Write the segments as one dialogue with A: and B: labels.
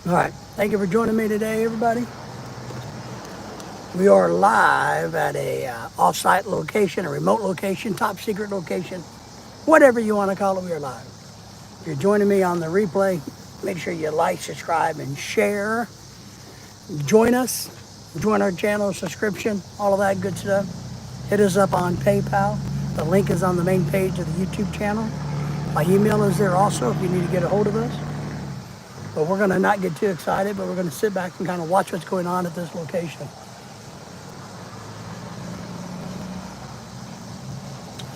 A: All right. Thank you for joining me today, everybody. We are live at a off-site location, a remote location, top secret location, whatever you want to call it. We are live. If you're joining me on the replay, make sure you like, subscribe, and share. Join us. Join our channel, subscription, all of that good stuff. Hit us up on PayPal. The link is on the main page of the YouTube channel. My email is there also if you need to get a hold of us. But we're going to not get too excited, but we're going to sit back and kind of watch what's going on at this location.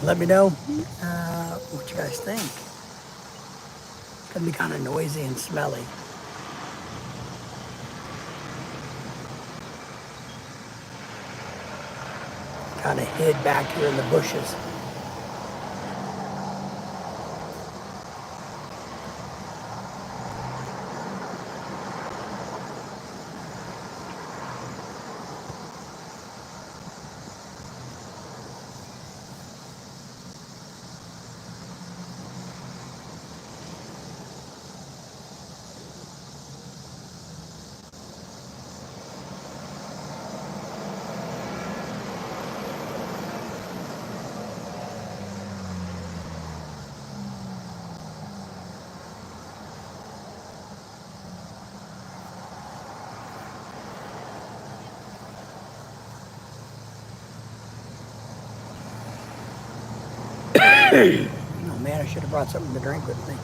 A: Let me know what you guys think. It's going to be kind of noisy and smelly. Kind of hid back here in the bushes. Oh man, I should have brought something to drink with me.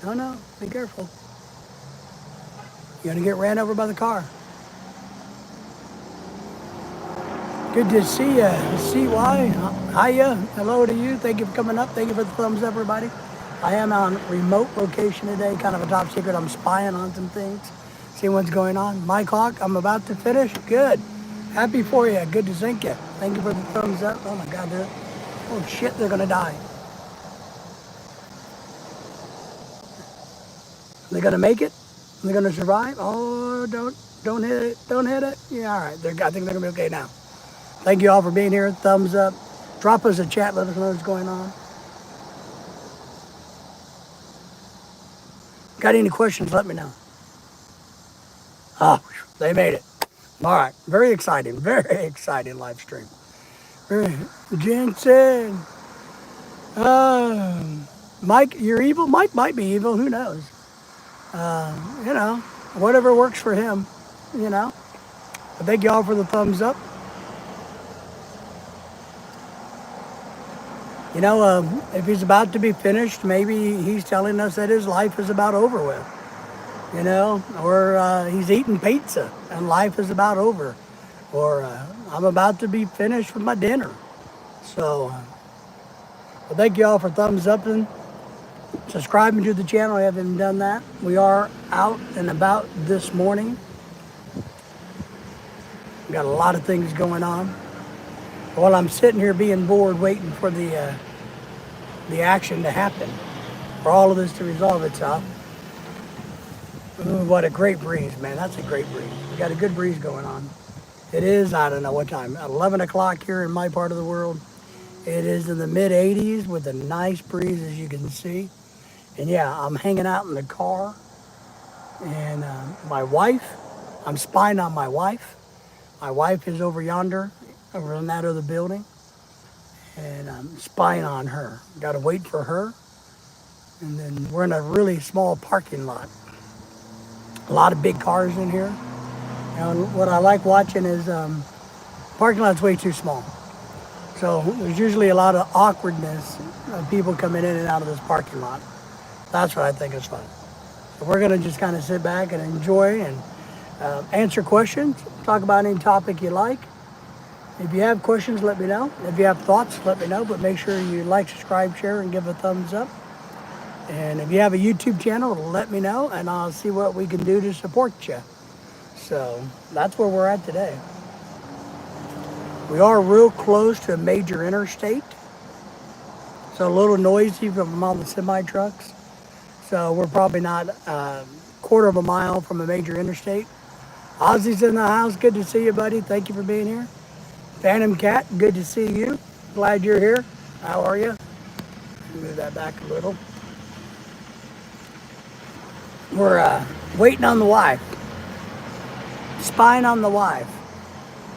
A: Oh no, be careful. You're going to get ran over by the car. Good to see you. CY, hiya. Hello to you. Thank you for coming up. Thank you for the thumbs up, everybody. I am on remote location today, kind of a top secret. I'm spying on some things, seeing what's going on. My clock, I'm about to finish. Good. Happy for you. Good to sync you. Thank you for the thumbs up. Oh my God, oh shit, they're gonna die. They're gonna make it. They're gonna survive. Oh, don't hit it. Don't hit it. Yeah, all right. I think they're gonna be okay now. Thank you all for being here. Thumbs up. Drop us a chat. Let us know what's going on. Got any questions? Let me know. Oh, they made it. All right. Very exciting. Very exciting live stream. Very, Jensen. Mike, you're evil? Mike might be evil. Who knows? You know, whatever works for him, you know. But thank you all for the thumbs up. You know, if he's about to be finished, maybe he's telling us that his life is about over with, you know, or he's eating pizza and life is about over, or I'm about to be finished with my dinner. So, well, thank you all for thumbs up and subscribing to the channel. I haven't done that. We are out and about this morning. We got a lot of things going on. While I'm sitting here being bored, waiting for the action to happen, for all of this to resolve itself. Ooh, what a great breeze, man. That's a great breeze. We got a good breeze going on. It is, I don't know what time, 11 o'clock here in my part of the world. It is in the mid 80s with a nice breeze, as you can see. And yeah, I'm hanging out in the car. And my wife, I'm spying on my wife. My wife is over yonder, over in that other building. And I'm spying on her. Got to wait for her. And then we're in a really small parking lot. A lot of big cars in here. And what I like watching is parking lot's way too small. So there's usually a lot of awkwardness of people coming in and out of this parking lot. That's what I think is fun. So we're going to just kind of sit back and enjoy and answer questions, talk about any topic you like. If you have questions, let me know. If you have thoughts, let me know. But make sure you like, subscribe, share, and give a thumbs up. And if you have a YouTube channel, let me know, and I'll see what we can do to support you. So that's where we're at today. We are real close to a major interstate. So a little noisy from all the semi trucks. So we're probably not a quarter of a mile from a major interstate. Ozzy's in the house. Good to see you, buddy. Thank you for being here. Phantom Cat, good to see you. Glad you're here. How are you? Move that back a little. We're waiting on the wife. Spying on the wife.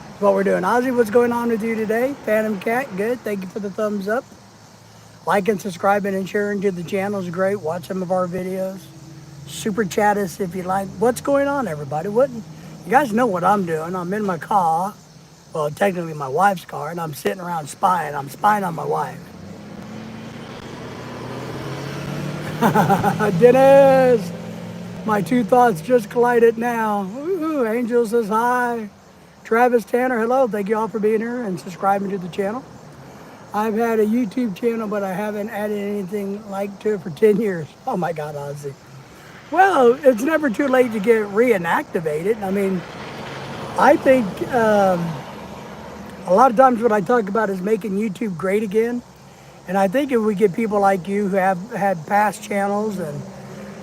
A: That's what we're doing. Ozzy, what's going on with you today? Phantom Cat, good. Thank you for the thumbs up. Liking, subscribing, and sharing to the channel is great. Watch some of our videos. Super chat us if you like. What's going on, everybody? You guys know what I'm doing. I'm in my car. Well, technically my wife's car, and I'm sitting around spying. I'm spying on my wife. Dennis! My two thoughts just collided now. Ooh, Angel says hi. Travis Tanner, hello. Thank you all for being here and subscribing to the channel. I've had a YouTube channel, but I haven't added anything like to it for 10 years. Oh my God, Ozzy. Well, it's never too late to get reactivated. I mean, I think a lot of times what I talk about is making YouTube great again. And I think if we get people like you who have had past channels and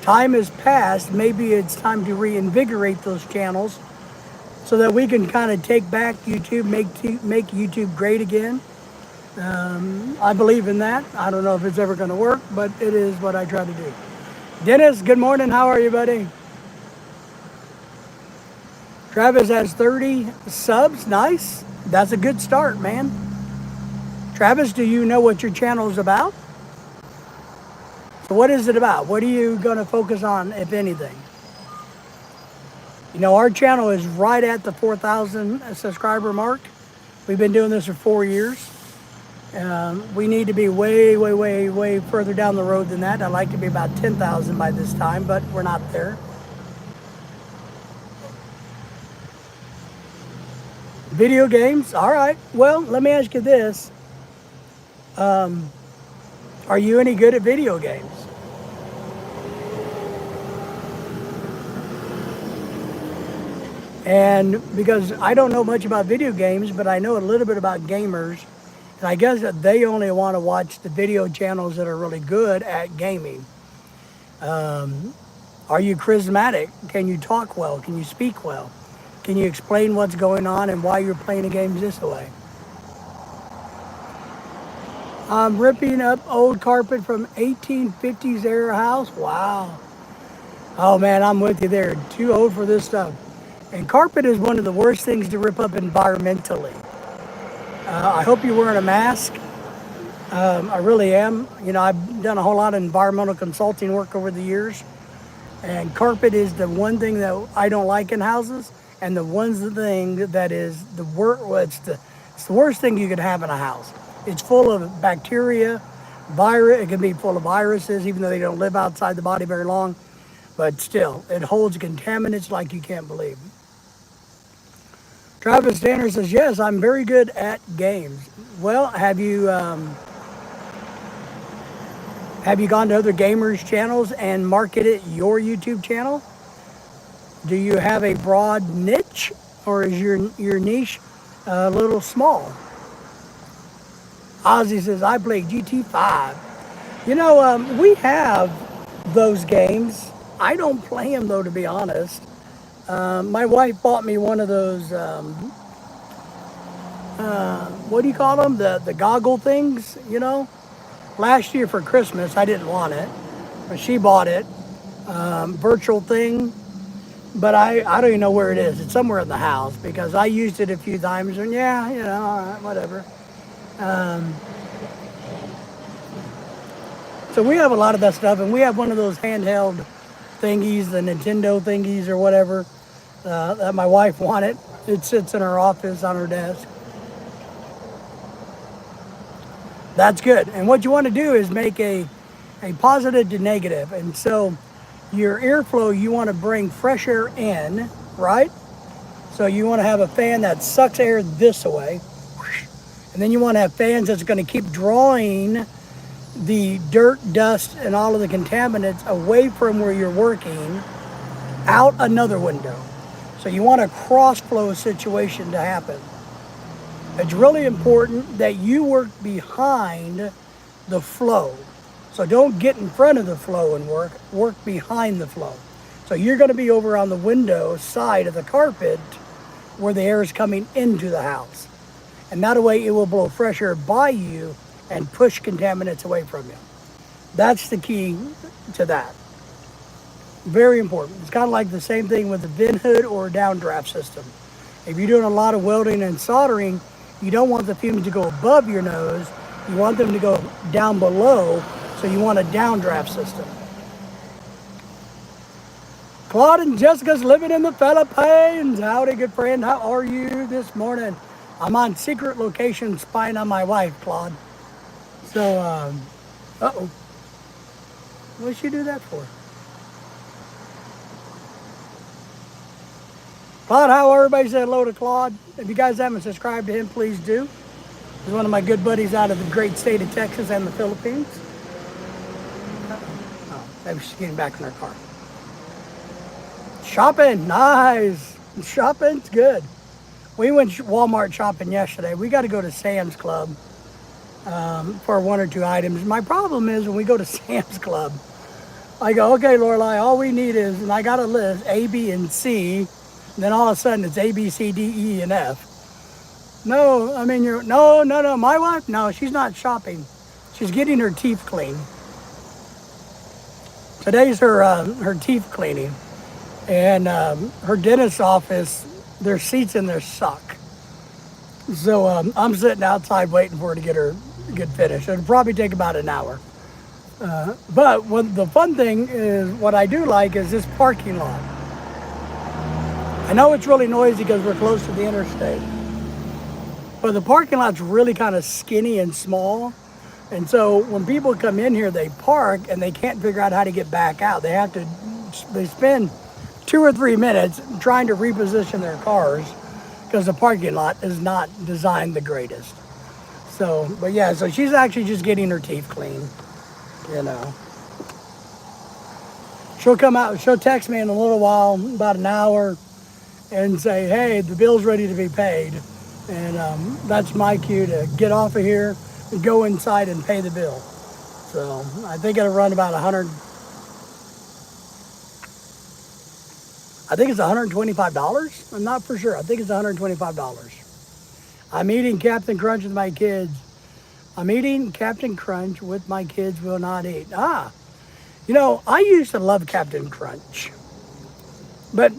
A: time has passed, maybe it's time to reinvigorate those channels so that we can kind of take back YouTube, make YouTube great again. I believe in that. I don't know if it's ever going to work, but it is what I try to do. Dennis, good morning. How are you, buddy? Travis has 30 subs. Nice. That's a good start, man. Travis, do you know what your channel is about? So what is it about? What are you going to focus on, if anything? You know, our channel is right at the 4,000 subscriber mark. We've been doing this for 4 years. We need to be way further down the road than that. I'd like to be about 10,000 by this time, but we're not there. Video games, all right. Well, let me ask you this. Are you any good at video games? And because I don't know much about video games, but I know a little bit about gamers. And I guess that they only want to watch the video channels that are really good at gaming. Are you charismatic? Can you talk well? Can you speak well? Can you explain what's going on and why you're playing the games this way? I'm ripping up old carpet from 1850s era house. Wow. Oh man, I'm with you there. Too old for this stuff. And carpet is one of the worst things to rip up environmentally. I hope you're wearing a mask. I really am. You know, I've done a whole lot of environmental consulting work over the years. And carpet is the one thing that I don't like in houses. And the thing that is the worst, it's the worst thing you could have in a house. It's full of bacteria, virus. It can be full of viruses, even though they don't live outside the body very long. But still, it holds contaminants like you can't believe. Travis Tanner says, yes, I'm very good at games. Well, have you gone to other gamers' channels and marketed your YouTube channel? Do you have a broad niche, or is your niche a little small? Ozzy says, I play GT5. You know, we have those games. I don't play them, though, to be honest. My wife bought me one of those, what do you call them? The goggle things, you know? Last year for Christmas, I didn't want it, but she bought it. Virtual thing, but I don't even know where it is. It's somewhere in the house because I used it a few times and yeah, you know, all right, whatever. So we have a lot of that stuff, and we have one of those handheld thingies, the Nintendo thingies or whatever, that my wife wanted. It sits in her office on her desk. That's good. And what you want to do is make a positive to negative. And so your airflow, you want to bring fresh air in, right? So you want to have a fan that sucks air this way. And then you want to have fans that's going to keep drawing the dirt, dust, and all of the contaminants away from where you're working out another window. So you want a cross flow situation to happen. It's really important that you work behind the flow. So don't get in front of the flow and work behind the flow. So you're going to be over on the window side of the carpet where the air is coming into the house. And that way it will blow fresh air by you and push contaminants away from you. That's the key to that. Very important. It's kind of like the same thing with a vent hood or a downdraft system. If you're doing a lot of welding and soldering, you don't want the fumes to go above your nose. You want them to go down below, so you want a downdraft system. Claude and Jessica's living in the Philippines. Howdy, good friend. How are you this morning? I'm on secret location spying on my wife, Claude. So, uh-oh. What did she do that for? Claude, how are everybody? Say hello to Claude. If you guys haven't subscribed to him, please do. He's one of my good buddies out of the great state of Texas and the Philippines. Oh, maybe she's getting back in her car. Shopping, nice. Shopping's good. We went Walmart shopping yesterday. We got to go to Sam's Club for one or two items. My problem is when we go to Sam's Club, I go, okay, Lorelai, all we need is, and I got a list, A, B, and C. And then all of a sudden it's A, B, C, D, E, and F. No, I mean, no, my wife, no, she's not shopping. She's getting her teeth cleaned. Today's her teeth cleaning. And her dentist's office, their seats in there suck. So I'm sitting outside waiting for her to get finished. It'll probably take about an hour. But the fun thing is, what I do like is this parking lot. I know it's really noisy because we're close to the interstate. But the parking lot's really kind of skinny and small. And so when people come in here, they park and they can't figure out how to get back out. They spend 2 or 3 minutes trying to reposition their cars because the parking lot is not designed the greatest. So, but yeah, so she's actually just getting her teeth cleaned, you know. She'll come out, she'll text me in a little while, about an hour, and say, hey, the bill's ready to be paid. And that's my cue to get off of here and go inside and pay the bill. So I think it'll run about I think it's $125. I'm not for sure. I think it's $125. I'm eating Captain Crunch with my kids. I'm eating Captain Crunch with my kids will not eat. You know, I used to love Captain Crunch. But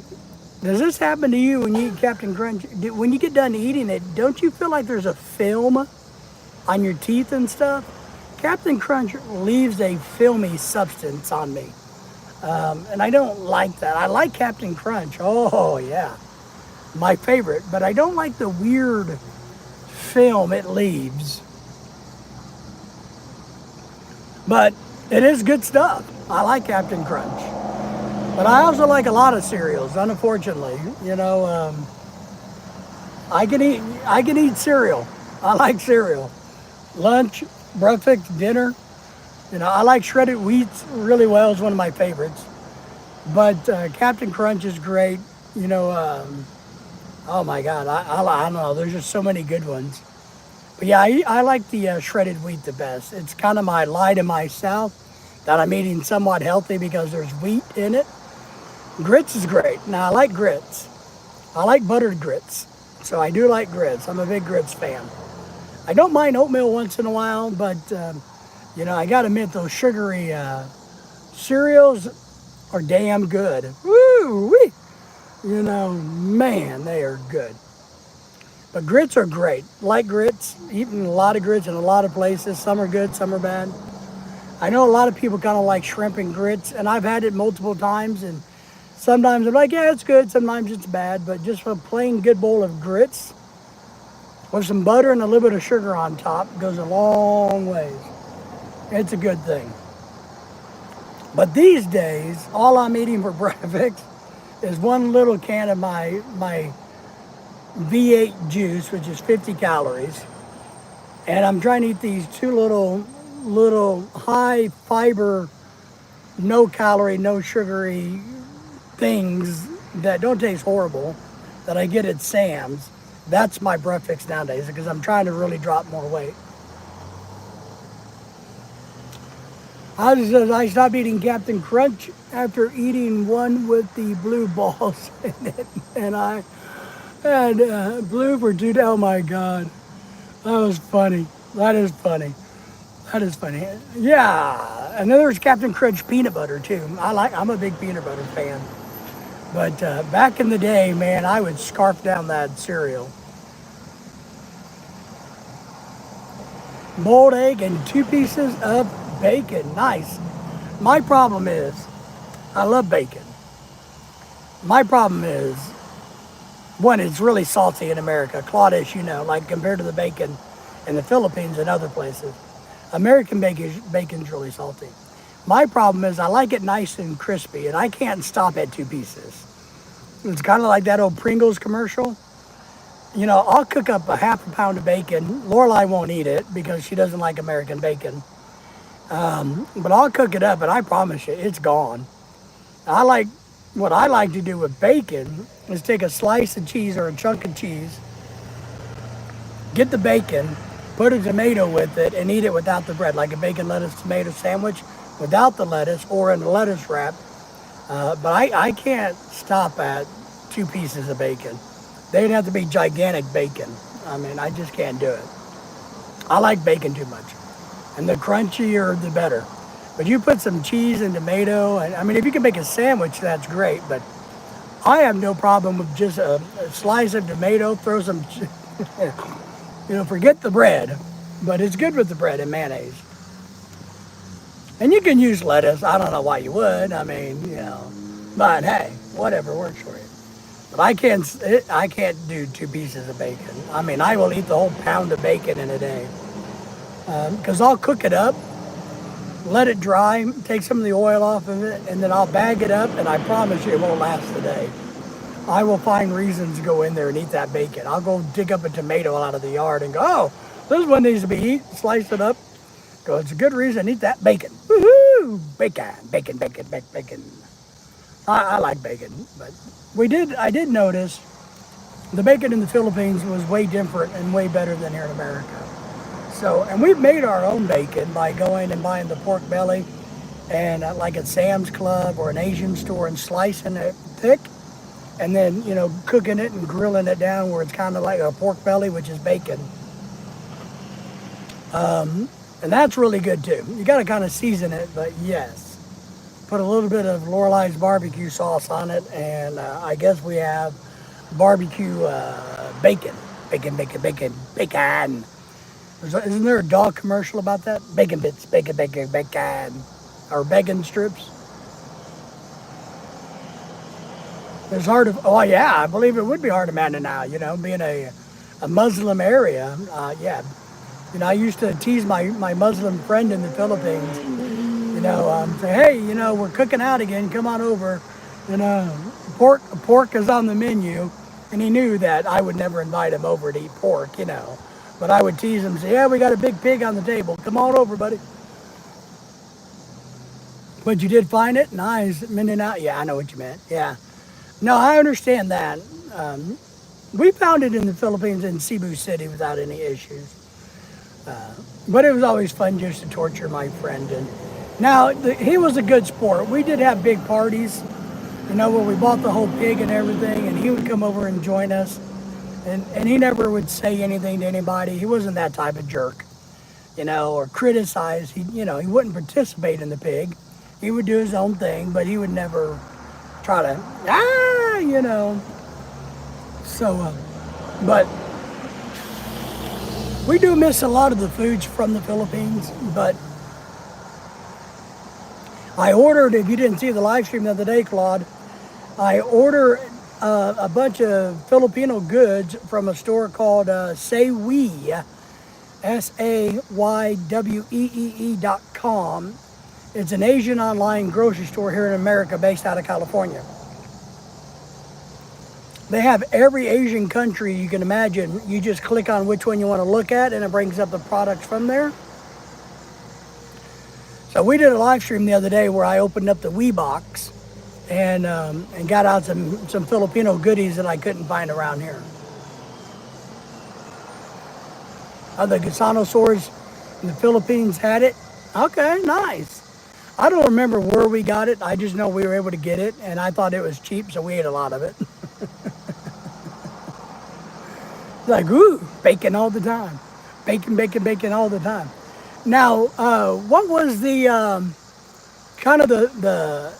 A: does this happen to you when you eat Captain Crunch? When you get done eating it, don't you feel like there's a film on your teeth and stuff? Captain Crunch leaves a filmy substance on me. And I don't like that. I like Captain Crunch. Oh, yeah. My favorite. But I don't like the weird film it leaves. But it is good stuff. I like Captain Crunch. But I also like a lot of cereals, unfortunately. You know, I can eat cereal. I like cereal. Lunch, breakfast, dinner. You know, I like shredded wheat really well. It's one of my favorites. But Captain Crunch is great. You know, oh my God, I don't know. There's just so many good ones. But yeah, I like the shredded wheat the best. It's kind of my lie to myself that I'm eating somewhat healthy because there's wheat in it. Grits is great. Now, I like grits. I like buttered grits. So I do like grits. I'm a big grits fan. I don't mind oatmeal once in a while, but, you know, I got to admit those sugary cereals are damn good. Woo-wee! You know, man, they are good. But grits are great. Like grits, eating a lot of grits in a lot of places. Some are good, some are bad. I know a lot of people kind of like shrimp and grits, and I've had it multiple times, and sometimes I'm like, yeah, it's good. Sometimes it's bad, but just for a plain good bowl of grits, with some butter and a little bit of sugar on top goes a long ways. It's a good thing. But these days, all I'm eating for breakfast is one little can of my V8 juice, which is 50 calories. And I'm trying to eat these two little high fiber, no calorie, no sugary things that don't taste horrible that I get at Sam's. That's my breakfast nowadays because I'm trying to really drop more weight. I stopped eating Captain Crunch after eating one with the blue balls in it. And I had blue for 2 days. Oh my God. That was funny. That is funny. That is funny. Yeah. And then there's Captain Crunch peanut butter too. I'm a big peanut butter fan. But back in the day, man, I would scarf down that cereal. Boiled egg and 2 pieces of bacon. Nice. My problem is, I love bacon. My problem is, one, it's really salty in America. Claudish, like compared to the bacon in the Philippines and other places. American bacon's really salty. My problem is I like it nice and crispy, and I can't stop at 2 pieces. It's kind of like that old Pringles commercial. I'll cook up a half a pound of bacon. Lorelai won't eat it because she doesn't like American bacon. But I'll cook it up, and I promise you, it's gone. What I like to do with bacon is take a slice of cheese or a chunk of cheese, get the bacon, put a tomato with it, and eat it without the bread, like a bacon, lettuce, tomato sandwich without the lettuce or in a lettuce wrap. But I can't stop at 2 pieces of bacon. They'd have to be gigantic bacon. I mean, I just can't do it. I like bacon too much. And the crunchier, the better. But you put some cheese and tomato, and I mean, if you can make a sandwich, that's great. But I have no problem with just a slice of tomato, throw some, forget the bread. But it's good with the bread and mayonnaise. And you can use lettuce. I don't know why you would. I mean, but hey, whatever works for you. But I can't do 2 pieces of bacon. I mean, I will eat the whole pound of bacon in a day. Because I'll cook it up, let it dry, take some of the oil off of it, and then I'll bag it up, and I promise you it won't last the day. I will find reasons to go in there and eat that bacon. I'll go dig up a tomato out of the yard and go, oh, this one needs to be eaten, slice it up. Go, it's a good reason to eat that bacon. Woohoo! Bacon, bacon, bacon, bacon, bacon. I like bacon, but I did notice the bacon in the Philippines was way different and way better than here in America. So, and we've made our own bacon by going and buying the pork belly and like at Sam's Club or an Asian store and slicing it thick and then, cooking it and grilling it down where it's kind of like a pork belly, which is bacon. And that's really good too. You got to kind of season it, but yes. Put a little bit of Lorelai's barbecue sauce on it, and I guess we have barbecue bacon. Bacon, bacon, bacon, bacon. Isn't there a dog commercial about that? Bacon bits, bacon, bacon, bacon. Or bacon strips. It's hard to, oh yeah, I believe it would be hard to imagine now, being a Muslim area. Yeah. I used to tease my Muslim friend in the Philippines. Say, hey, we're cooking out again. Come on over. Pork is on the menu. And he knew that I would never invite him over to eat pork, But I would tease him and say, yeah, we got a big pig on the table. Come on over, buddy. But you did find it? Nice. Mindanao. Yeah, I know what you meant. Yeah. No, I understand that. We found it in the Philippines in Cebu City without any issues. But it was always fun just to torture my friend. And now, he was a good sport. We did have big parties, where we bought the whole pig and everything, and he would come over and join us. And he never would say anything to anybody. He wasn't that type of jerk, or criticize. He wouldn't participate in the pig. He would do his own thing, but he would never try to, So, but we do miss a lot of the foods from the Philippines, but I ordered, if you didn't see the live stream the other day, Claude, I ordered a bunch of Filipino goods from a store called Saywee, SAYWEE.com. It's an Asian online grocery store here in America based out of California. They have every Asian country you can imagine. You just click on which one you want to look at and it brings up the products from there. So we did a live stream the other day where I opened up the Wee Box and got out some Filipino goodies that I couldn't find around here. The Gusano stores in the Philippines had it. Okay, nice. I don't remember where we got it. I just know we were able to get it, and I thought it was cheap, so we ate a lot of it. Like, ooh, bacon all the time. Bacon, bacon, bacon all the time. Now, what was the kind of the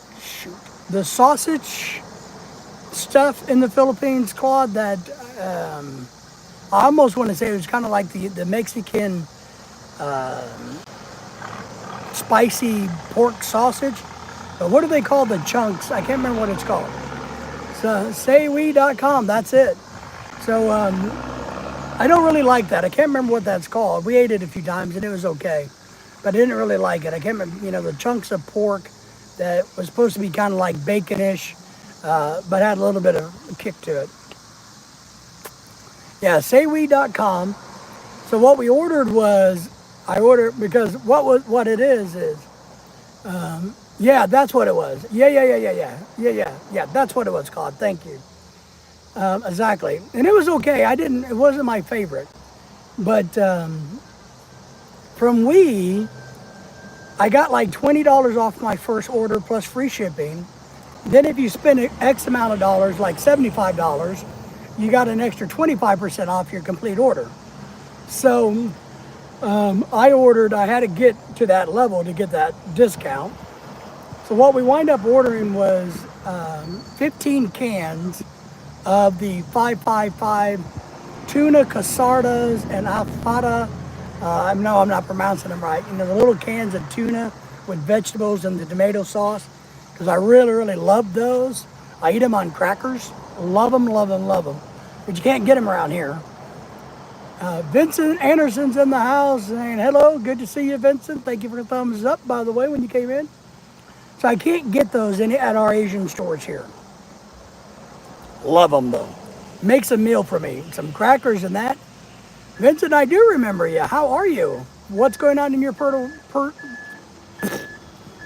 A: sausage stuff in the Philippines, Claude, that I almost want to say it was kind of like the Mexican spicy pork sausage. But what do they call the chunks? I can't remember what it's called. So, saywee.com, that's it. So, I don't really like that. I can't remember what that's called. We ate it a few times and it was okay. But I didn't really like it. I can't remember, the chunks of pork that was supposed to be kind of like bacon-ish, but had a little bit of a kick to it. Yeah, saywee.com. So what we ordered was, because what it is, yeah, that's what it was. Yeah, that's what it was called. Thank you. Exactly. And it was okay. It wasn't my favorite. But from Wee, I got like $20 off my first order plus free shipping. Then if you spend X amount of dollars, like $75, you got an extra 25% off your complete order. So I had to get to that level to get that discount. So what we wind up ordering was 15 cans of the 555 tuna casardas and alfada. I know I'm not pronouncing them right. The little cans of tuna with vegetables and the tomato sauce, because I really, really love those. I eat them on crackers. Love them, love them, love them. But you can't get them around here. Vincent Anderson's in the house saying, hello, good to see you, Vincent. Thank you for the thumbs up, by the way, when you came in. So I can't get those at our Asian stores here. Love them, though. Makes a meal for me. Some crackers and that. Vincent, I do remember you. How are you? What's going on in your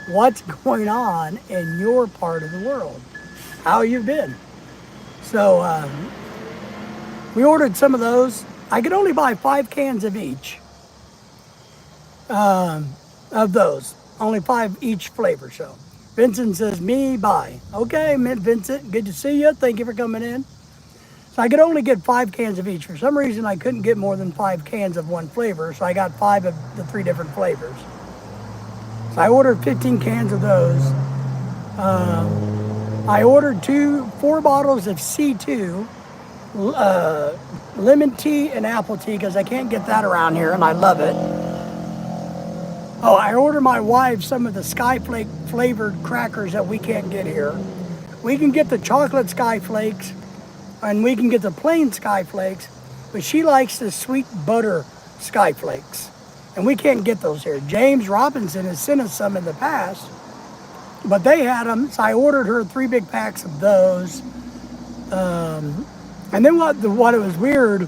A: What's going on in your part of the world? How you been? So we ordered some of those. I could only buy 5 cans of each of those. Only 5 each flavor. So Vincent says, me, buy. Okay, Vincent, good to see you. Thank you for coming in. So I could only get 5 cans of each. For some reason, I couldn't get more than 5 cans of one flavor, so I got 5 of the 3 different flavors. So I ordered 15 cans of those. I ordered 4 bottles of C2, lemon tea and apple tea, because I can't get that around here, and I love it. Oh, I ordered my wife some of the Skyflake flavored crackers that we can't get here. We can get the chocolate Skyflakes, and we can get the plain Skyflakes, but she likes the sweet butter Skyflakes, and we can't get those here. James Robinson has sent us some in the past, but they had them, so I ordered her 3 big packs of those. And then what was weird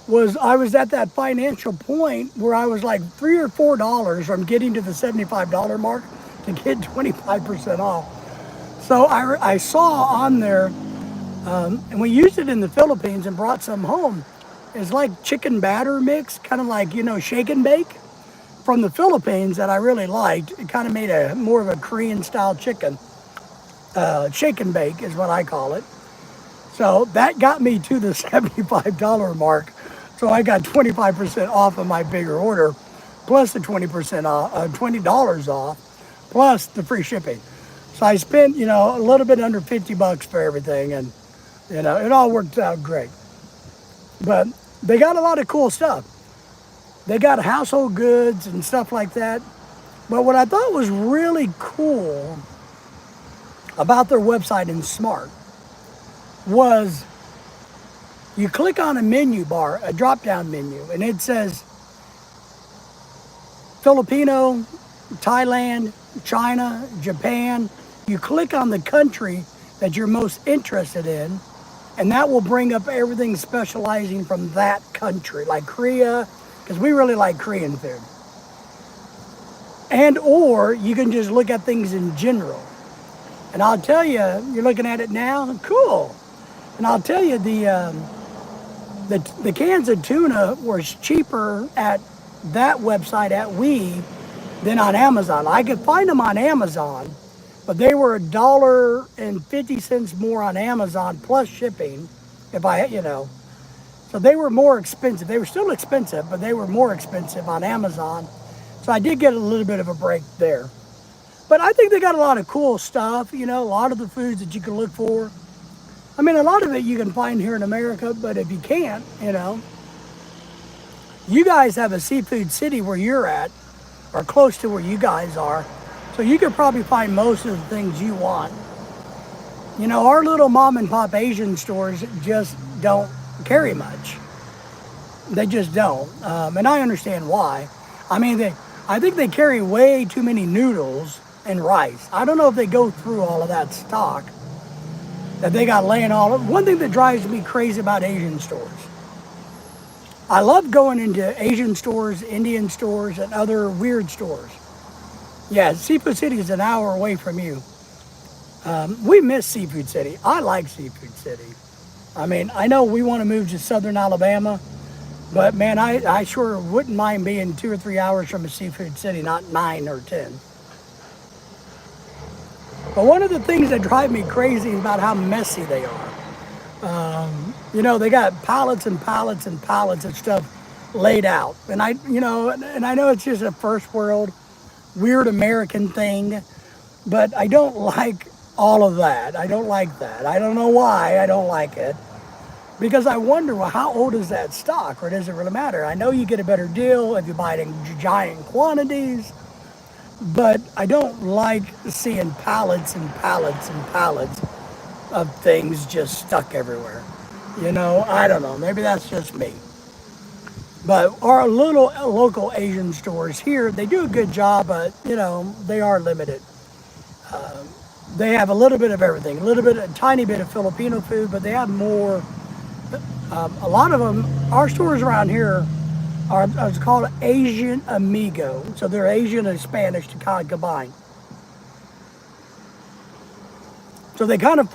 A: was I was at that financial point where I was like $3 or $4 from getting to the $75 mark to get 25% off. So I saw on there, and we used it in the Philippines and brought some home. It's like chicken batter mix, kind of like, shake and bake from the Philippines that I really liked. It kind of made more of a Korean style chicken. Shake and bake is what I call it. So that got me to the $75 mark. So I got 25% off of my bigger order, plus the 20% off, $20 off, plus the free shipping. So I spent, a little bit under $50 for everything, and it all worked out great. But they got a lot of cool stuff. They got household goods and stuff like that. But what I thought was really cool about their website and smart was you click on a menu bar, a drop down menu, and it says Filipino, Thailand, China, Japan. You click on the country that you're most interested in, and that will bring up everything specializing from that country, like Korea, because we really like Korean food. And or you can just look at things in general. And I'll tell you, you're looking at it now, cool. And I'll tell you, the cans of tuna were cheaper at that website at than on Amazon. I could find them on Amazon, but they were $1.50 more on Amazon plus shipping. So they were more expensive. They were still expensive, but they were more expensive on Amazon. So I did get a little bit of a break there. But I think they got a lot of cool stuff, a lot of the foods that you can look for. I mean, a lot of it you can find here in America, but if you can't, you guys have a seafood city where you're at, or close to where you guys are. So you could probably find most of the things you want. Our little mom and pop Asian stores just don't carry much. They just don't. And I understand why. I mean, I think they carry way too many noodles and rice. I don't know if they go through all of that stock that they got laying all over. One thing that drives me crazy about Asian stores. I love going into Asian stores, Indian stores, and other weird stores. Yeah, Seafood City is an hour away from you. We miss Seafood City. I like Seafood City. I mean, I know we want to move to southern Alabama, but man, I sure wouldn't mind being 2 or 3 hours from a Seafood City, not 9 or 10. But one of the things that drive me crazy is about how messy they are. They got pallets and pallets and pallets of stuff laid out. And I know it's just a first world, weird American thing, but I don't like all of that. I don't like that. I don't know why I don't like it. Because I wonder, well, how old is that stock, or does it really matter? I know you get a better deal if you buy it in giant quantities, but I don't like seeing pallets and pallets and pallets of things just stuck everywhere. I don't know. Maybe that's just me. But our little local Asian stores here, they do a good job, but, they are limited. They have a little bit of everything, a tiny bit of Filipino food, but they have more. A lot of them, our stores around here it's called Asian Amigo. So they're Asian and Spanish to kind of combine. So they kind of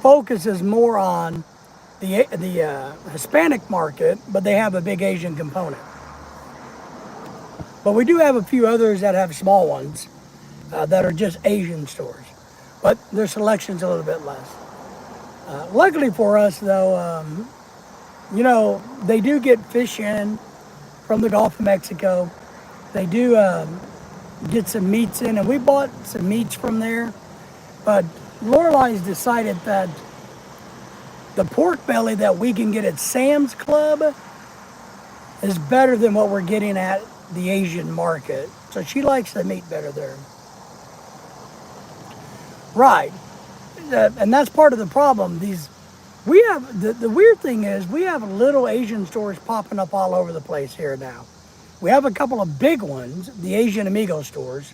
A: focuses more on the Hispanic market, but they have a big Asian component. But we do have a few others that have small ones that are just Asian stores, but their selection's a little bit less. Luckily for us, though, they do get fish in from the Gulf of Mexico. They do get some meats in, and we bought some meats from there. But Lorelai's decided that the pork belly that we can get at Sam's Club is better than what we're getting at the Asian market. So she likes the meat better there. Right. And that's part of the problem. We have the weird thing is we have little Asian stores popping up all over the place here now. We have a couple of big ones, the Asian Amigo stores,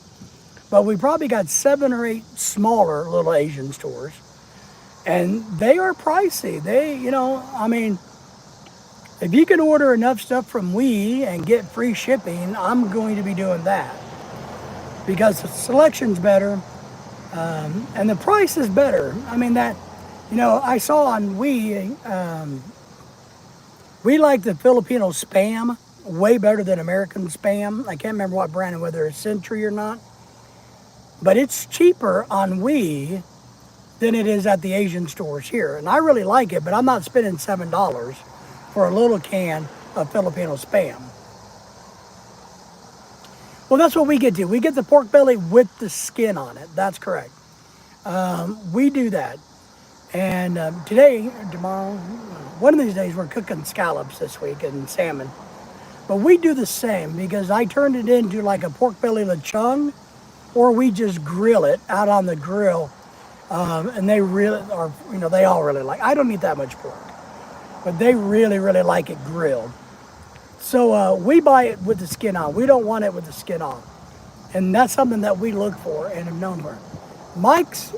A: but we probably got 7 or 8 smaller little Asian stores, and they are pricey. If you can order enough stuff from and get free shipping, I'm going to be doing that because the selection's better. And the price is better. I saw on we like the Filipino Spam way better than American Spam. I can't remember what brand, whether it's Century or not. But it's cheaper on than it is at the Asian stores here. And I really like it, but I'm not spending $7 for a little can of Filipino Spam. Well, that's what we get to. We get the pork belly with the skin on it. That's correct. We do that. And today, tomorrow, one of these days, we're cooking scallops this week and salmon. But we do the same because I turned it into like a pork belly lechon, or we just grill it out on the grill. And they really are, they all really like, I don't eat that much pork, but they really, really like it grilled. So we buy it with the skin on. We don't want it with the skin on. And that's something that we look for and have known for. Mike's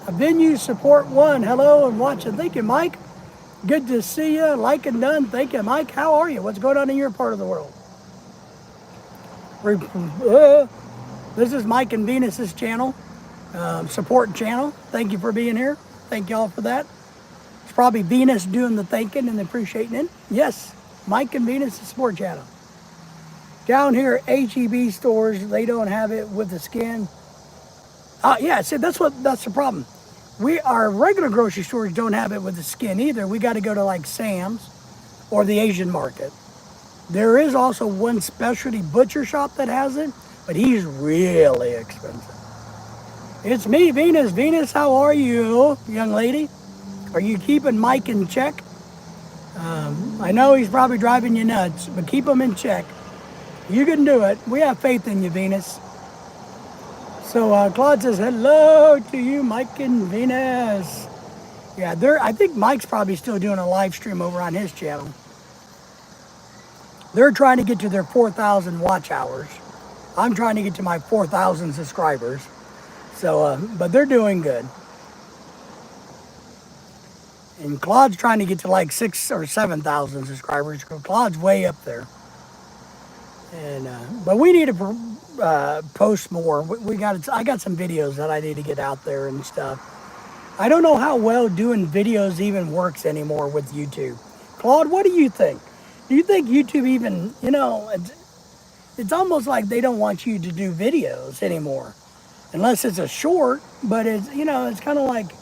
A: Venue Support One. Hello and watching. Thank you, Mike. Good to see you. Like and done. Thank you, Mike. How are you? What's going on in your part of the world? This is Mike and Venus's channel, support channel. Thank you for being here. Thank y'all for that. It's probably Venus doing the thinking and appreciating it. Yes, Mike and Venus's support channel. Down here, HEB stores, they don't have it with the skin. Yeah, see, that's the problem. Our regular grocery stores don't have it with the skin either. We got to go to like Sam's or the Asian market. There is also one specialty butcher shop that has it, but he's really expensive. It's me, Venus. Venus, how are you, young lady? Are you keeping Mike in check? I know he's probably driving you nuts, but keep him in check. You can do it. We have faith in you, Venus. So Claude says, hello to you, Mike and Venus. Yeah, I think Mike's probably still doing a live stream over on his channel. They're trying to get to their 4,000 watch hours. I'm trying to get to my 4,000 subscribers. So, but they're doing good. And Claude's trying to get to like 6,000 or 7,000 subscribers. Claude's way up there. And but we need to post more. I got some videos that I need to get out there and stuff. I don't know how well doing videos even works anymore with YouTube. Claude, what do you think? Do you think YouTube even, it's almost like they don't want you to do videos anymore, unless it's a short, but it's kind of like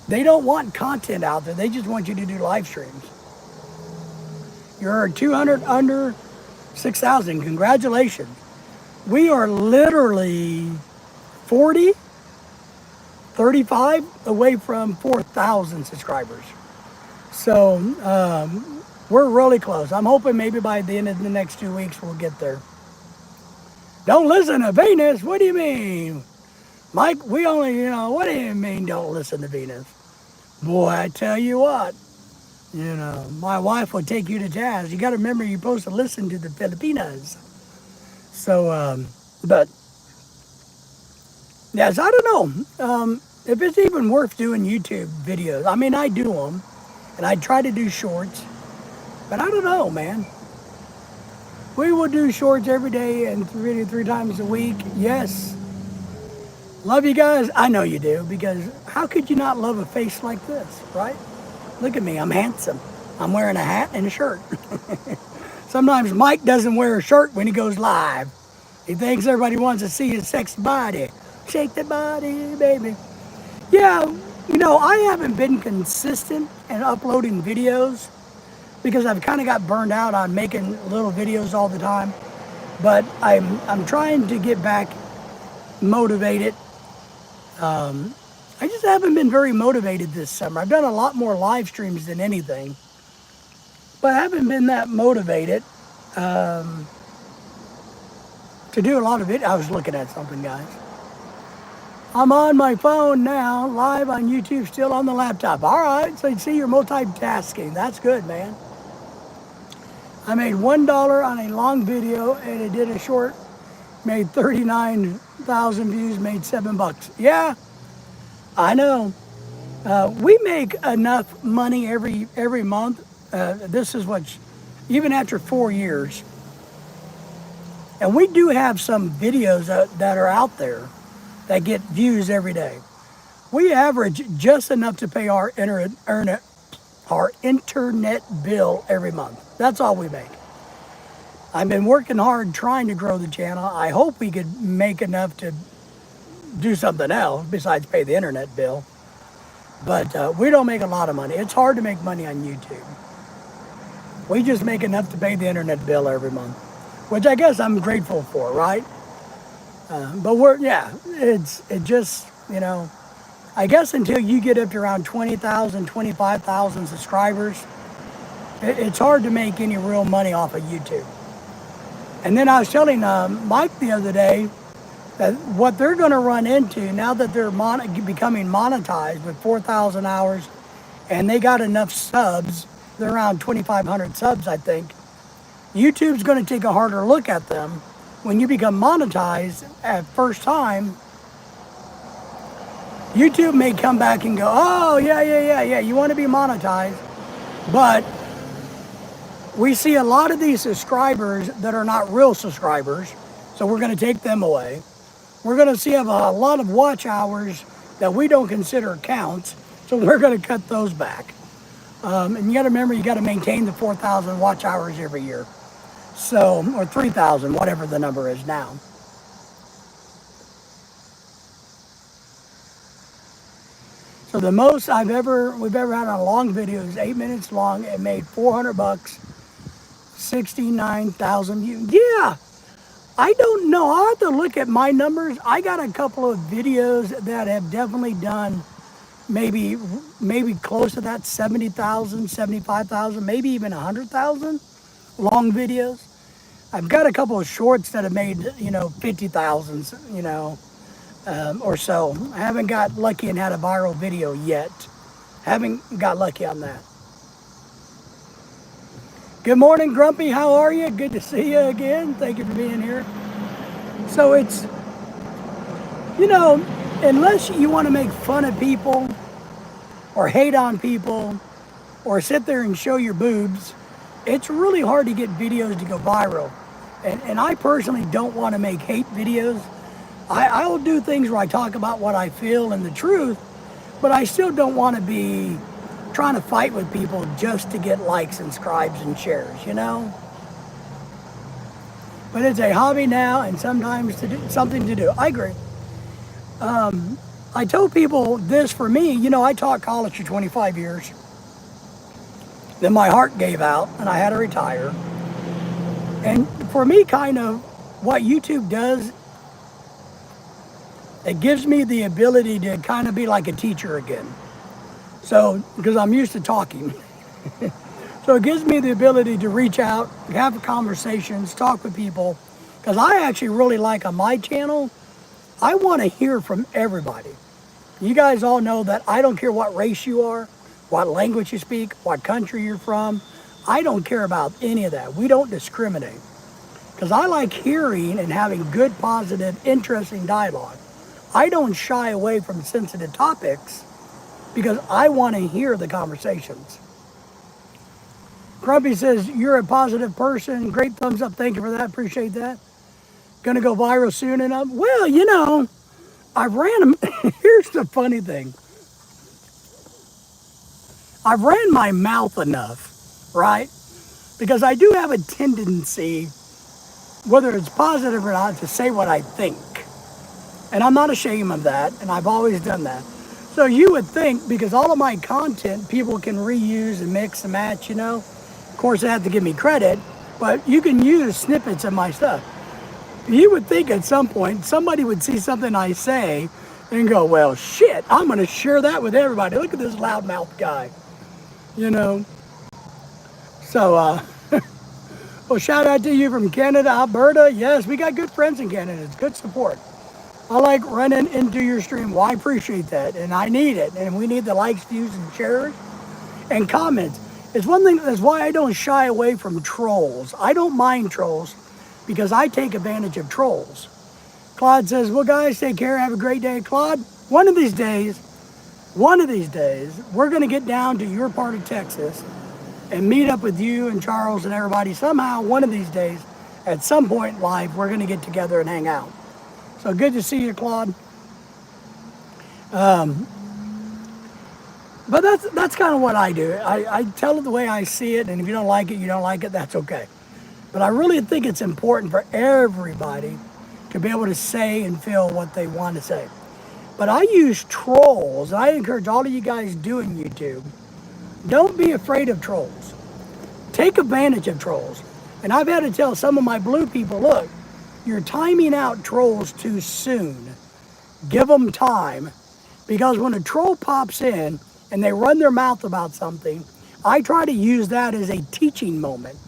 A: they don't want content out there. They just want you to do live streams. You're 200 under 6,000. Congratulations. We are literally 35 away from 4,000 subscribers. So we're really close. I'm hoping maybe by the end of the next 2 weeks we'll get there. Don't listen to Venus. What do you mean? Mike, we only, what do you mean don't listen to Venus? Boy, I tell you what, my wife will take you to task. You got to remember you're supposed to listen to the Filipinas. So, but, yes, I don't know if it's even worth doing YouTube videos. I mean, I do them, and I try to do shorts, but I don't know, man. We will do shorts every day and three times a week. Yes. Love you guys. I know you do, because how could you not love a face like this, right? Look at me. I'm handsome. I'm wearing a hat and a shirt. Sometimes Mike doesn't wear a shirt when he goes live. He thinks everybody wants to see his sexy body. Shake the body, baby. Yeah, I haven't been consistent in uploading videos because I've kind of got burned out on making little videos all the time. But I'm trying to get back motivated. I just haven't been very motivated this summer. I've done a lot more live streams than anything, but I haven't been that motivated to do a lot of it. I was looking at something, guys. I'm on my phone now, live on YouTube, still on the laptop. All right, so you see you're multitasking. That's good, man. I made $1 on a long video, and it did a short, made 39,000 views, made $7. Yeah, I know. We make enough money every month. This is what, even after 4 years, and we do have some videos that are out there that get views every day. We average just enough to pay our internet bill every month. That's all we make. I've been working hard trying to grow the channel. I hope we could make enough to do something else besides pay the internet bill. But we don't make a lot of money. It's hard to make money on YouTube. We just make enough to pay the internet bill every month, which I guess I'm grateful for, right? But it just, I guess until you get up to around 20,000, 25,000 subscribers, it's hard to make any real money off of YouTube. And then I was telling Mike the other day, that what they're going to run into now that they're becoming monetized with 4,000 hours and they got enough subs, they're around 2,500 subs, I think. YouTube's going to take a harder look at them. When you become monetized at first time, YouTube may come back and go, oh, yeah, you want to be monetized. But we see a lot of these subscribers that are not real subscribers, so we're going to take them away. We're going to see a lot of watch hours that we don't consider counts, so we're going to cut those back. And you got to remember, you got to maintain the 4,000 watch hours every year. So, or 3,000, whatever the number is now. So the most we've ever had on a long video is 8 minutes long. It made $400, 69,000 views. Yeah, I don't know. I'll have to look at my numbers. I got a couple of videos that have definitely done maybe close to that 70,000, 75,000, maybe even 100,000 long videos. I've got a couple of shorts that have made 50,000, or so. I haven't got lucky and had a viral video yet. Haven't got lucky on that. Good morning, Grumpy. How are you? Good to see you again. Thank you for being here. So it's, unless you want to make fun of people or hate on people or sit there and show your boobs, it's really hard to get videos to go viral. And I personally don't want to make hate videos. I will do things where I talk about what I feel and the truth, but I still don't want to be trying to fight with people just to get likes and subscribes and shares, But it's a hobby now and sometimes something to do. I agree. I told people this for me, I taught college for 25 years. Then my heart gave out and I had to retire. And for me, kind of what YouTube does, it gives me the ability to kind of be like a teacher again. So, because I'm used to talking. So it gives me the ability to reach out, have conversations, talk with people. Because I actually really like on my channel, I want to hear from everybody. You guys all know that I don't care what race you are, what language you speak, what country you're from. I don't care about any of that. We don't discriminate. Because I like hearing and having good, positive, interesting dialogue. I don't shy away from sensitive topics because I want to hear the conversations. Grumpy says, you're a positive person. Great thumbs up. Thank you for that. Appreciate that. Going to go viral soon enough. Well, I've ran them. Here's the funny thing. I've ran my mouth enough, right? Because I do have a tendency, whether it's positive or not, to say what I think. And I'm not ashamed of that, and I've always done that. So you would think, because all of my content, people can reuse and mix and match, Of course, they have to give me credit, but you can use snippets of my stuff. You would think at some point, somebody would see something I say and go, well, shit, I'm going to share that with everybody. Look at this loudmouth guy, So, well, shout out to you from Canada, Alberta. Yes, we got good friends in Canada. It's good support. I like running into your stream. Well, I appreciate that, and I need it. And we need the likes, views, and shares, and comments. It's one thing, that's why I don't shy away from trolls. I don't mind trolls because I take advantage of trolls. Claude says, well, guys, take care. Have a great day. Claude, one of these days, we're going to get down to your part of Texas and meet up with you and Charles and everybody. Somehow, one of these days, at some point in life, we're going to get together and hang out. So good to see you, Claude. But that's kind of what I do. I tell it the way I see it, and if you don't like it, you don't like it, that's okay. But I really think it's important for everybody to be able to say and feel what they want to say. But I use trolls, and I encourage all of you guys doing YouTube, don't be afraid of trolls. Take advantage of trolls. And I've had to tell some of my blue people, look, you're timing out trolls too soon. Give them time. Because when a troll pops in and they run their mouth about something, I try to use that as a teaching moment,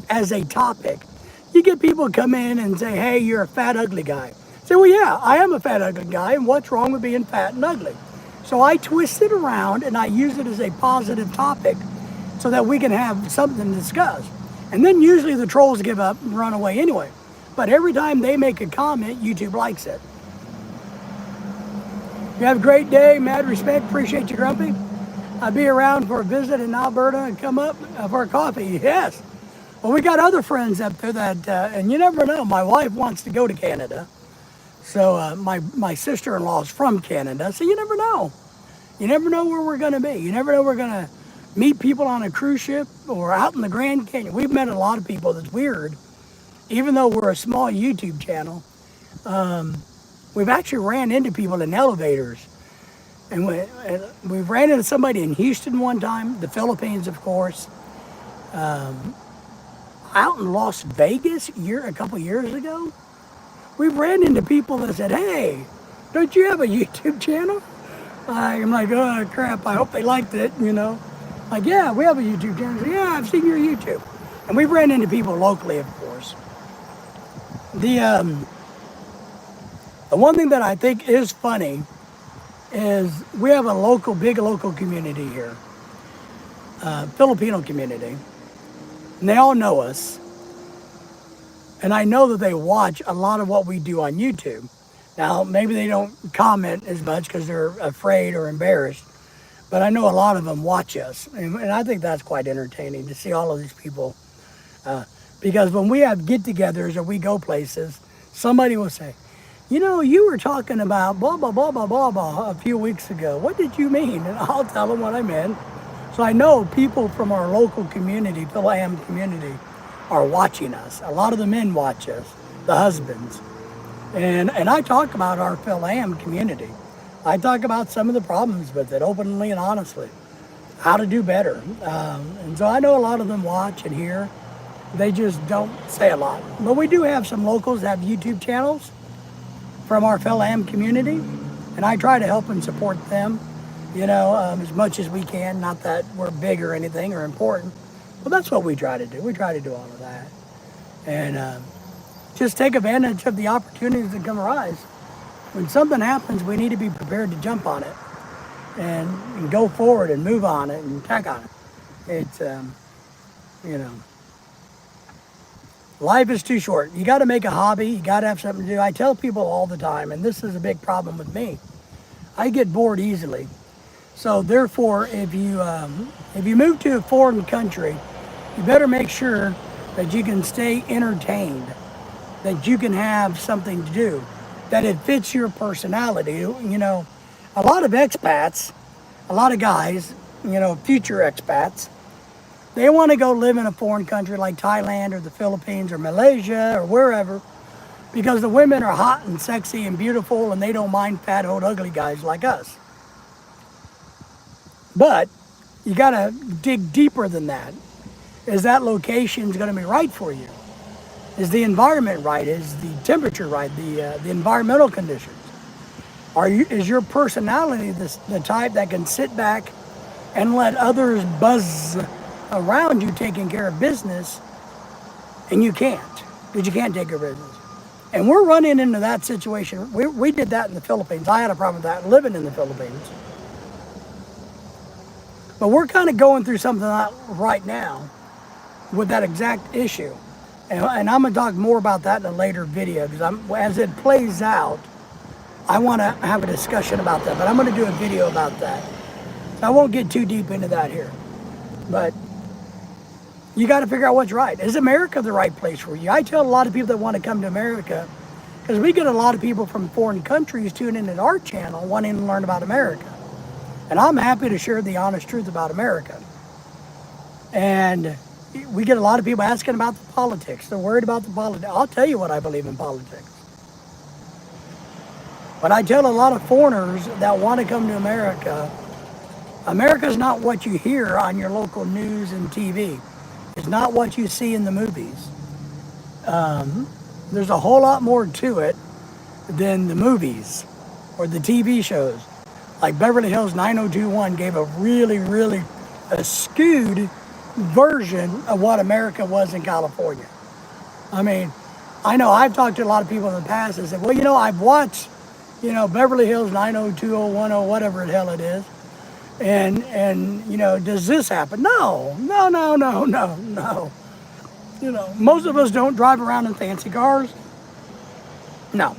A: as a topic. You get people come in and say, hey, you're a fat, ugly guy. Say, well, yeah, I am a fat, ugly guy, and what's wrong with being fat and ugly? So I twist it around and I use it as a positive topic so that we can have something to discuss. And then usually the trolls give up and run away anyway. But every time they make a comment, YouTube likes it. You have a great day. Mad respect. Appreciate you, Grumpy. I'll be around for a visit in Alberta and come up for a coffee. Yes. Well, we got other friends up there that, and you never know, my wife wants to go to Canada. So my sister-in-law is from Canada, so you never know. You never know where we're going to be. You never know we're going to meet people on a cruise ship or out in the Grand Canyon. We've met a lot of people. That's weird. Even though we're a small YouTube channel, we've actually ran into people in elevators. And we ran into somebody in Houston one time, the Philippines, of course. Out in Las Vegas a couple years ago, we ran into people that said, hey, don't you have a YouTube channel? I'm like, oh, crap, I hope they liked it, you know. Like, yeah, we have a YouTube channel. Said, yeah, I've seen your YouTube. And we've ran into people locally, of course. The one thing that I think is funny is we have a big local community here, Filipino community. And they all know us. And I know that they watch a lot of what we do on YouTube. Now, maybe they don't comment as much because they're afraid or embarrassed, but I know a lot of them watch us. And I think that's quite entertaining to see all of these people. Because when we have get-togethers or we go places, somebody will say, you know, you were talking about blah, blah, blah, blah, blah, blah a few weeks ago. What did you mean? And I'll tell them what I meant. So I know people from our local community, Phil-Am community, are watching us. A lot of the men watch us, the husbands. And I talk about our Phil-Am community. I talk about some of the problems with it openly and honestly, how to do better. And so I know a lot of them watch and hear. They just don't say a lot. But we do have some locals that have YouTube channels from our Phil-Am community, and I try to help and support them, you know, as much as we can. Not that we're big or anything or important, but that's what we try to do. We try to do all of that. And just take advantage of the opportunities that come arise. When something happens, we need to be prepared to jump on it and go forward and move on it and tack on it. It's, you know, life is too short. You got to make a hobby. You got to have something to do. I tell people all the time, and this is a big problem with me. I get bored easily. So therefore, if you move to a foreign country, you better make sure that you can stay entertained, that you can have something to do, that it fits your personality. You know, a lot of expats, a lot of guys, you know, future expats, they want to go live in a foreign country like Thailand or the Philippines or Malaysia or wherever, because the women are hot and sexy and beautiful and they don't mind fat, old, ugly guys like us. But you got to dig deeper than that. Is that location going to be right for you? Is the environment right? Is the temperature right? The environmental conditions? Is your personality the type that can sit back and let others buzz around you taking care of business, and you can't, because you can't take care of business? And we're running into that situation. We did that in the Philippines. I had a problem with that living in the Philippines. But we're kind of going through something right now with that exact issue. And I'm going to talk more about that in a later video, because as it plays out, I want to have a discussion about that. But I'm going to do a video about that. So I won't get too deep into that here. But you got to figure out what's right. Is America the right place for you? I tell a lot of people that want to come to America, because we get a lot of people from foreign countries tuning into our channel wanting to learn about America. And I'm happy to share the honest truth about America. And we get a lot of people asking about the politics. They're worried about the politics. I'll tell you what I believe in politics. But I tell a lot of foreigners that want to come to America, America's not what you hear on your local news and TV. It's not what you see in the movies. There's a whole lot more to it than the movies or the TV shows. Like Beverly Hills 90210 gave a really, really skewed version of what America was in California. I mean, I know I've talked to a lot of people in the past and said, well, I've watched, Beverly Hills 90210, whatever the hell it is. And does this happen? No, no, no, no, no, no. Most of us don't drive around in fancy cars. No.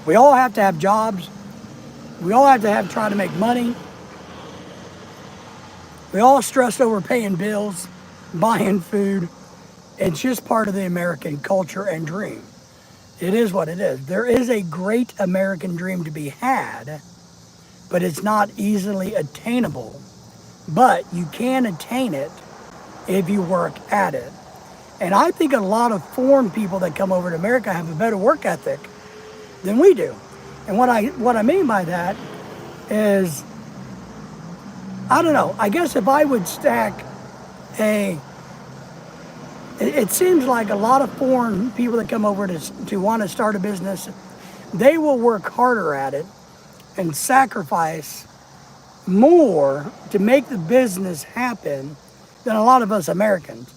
A: We all have to have jobs. We all have to try to make money. We all stress over paying bills, buying food. It's just part of the American culture and dream. It is what it is. There is a great American dream to be had, but it's not easily attainable. But you can attain it if you work at it. And I think a lot of foreign people that come over to America have a better work ethic than we do. And what I mean by that is, I don't know, I guess if I would stack it seems like a lot of foreign people that come over to want to start a business, they will work harder at it and sacrifice more to make the business happen than a lot of us Americans.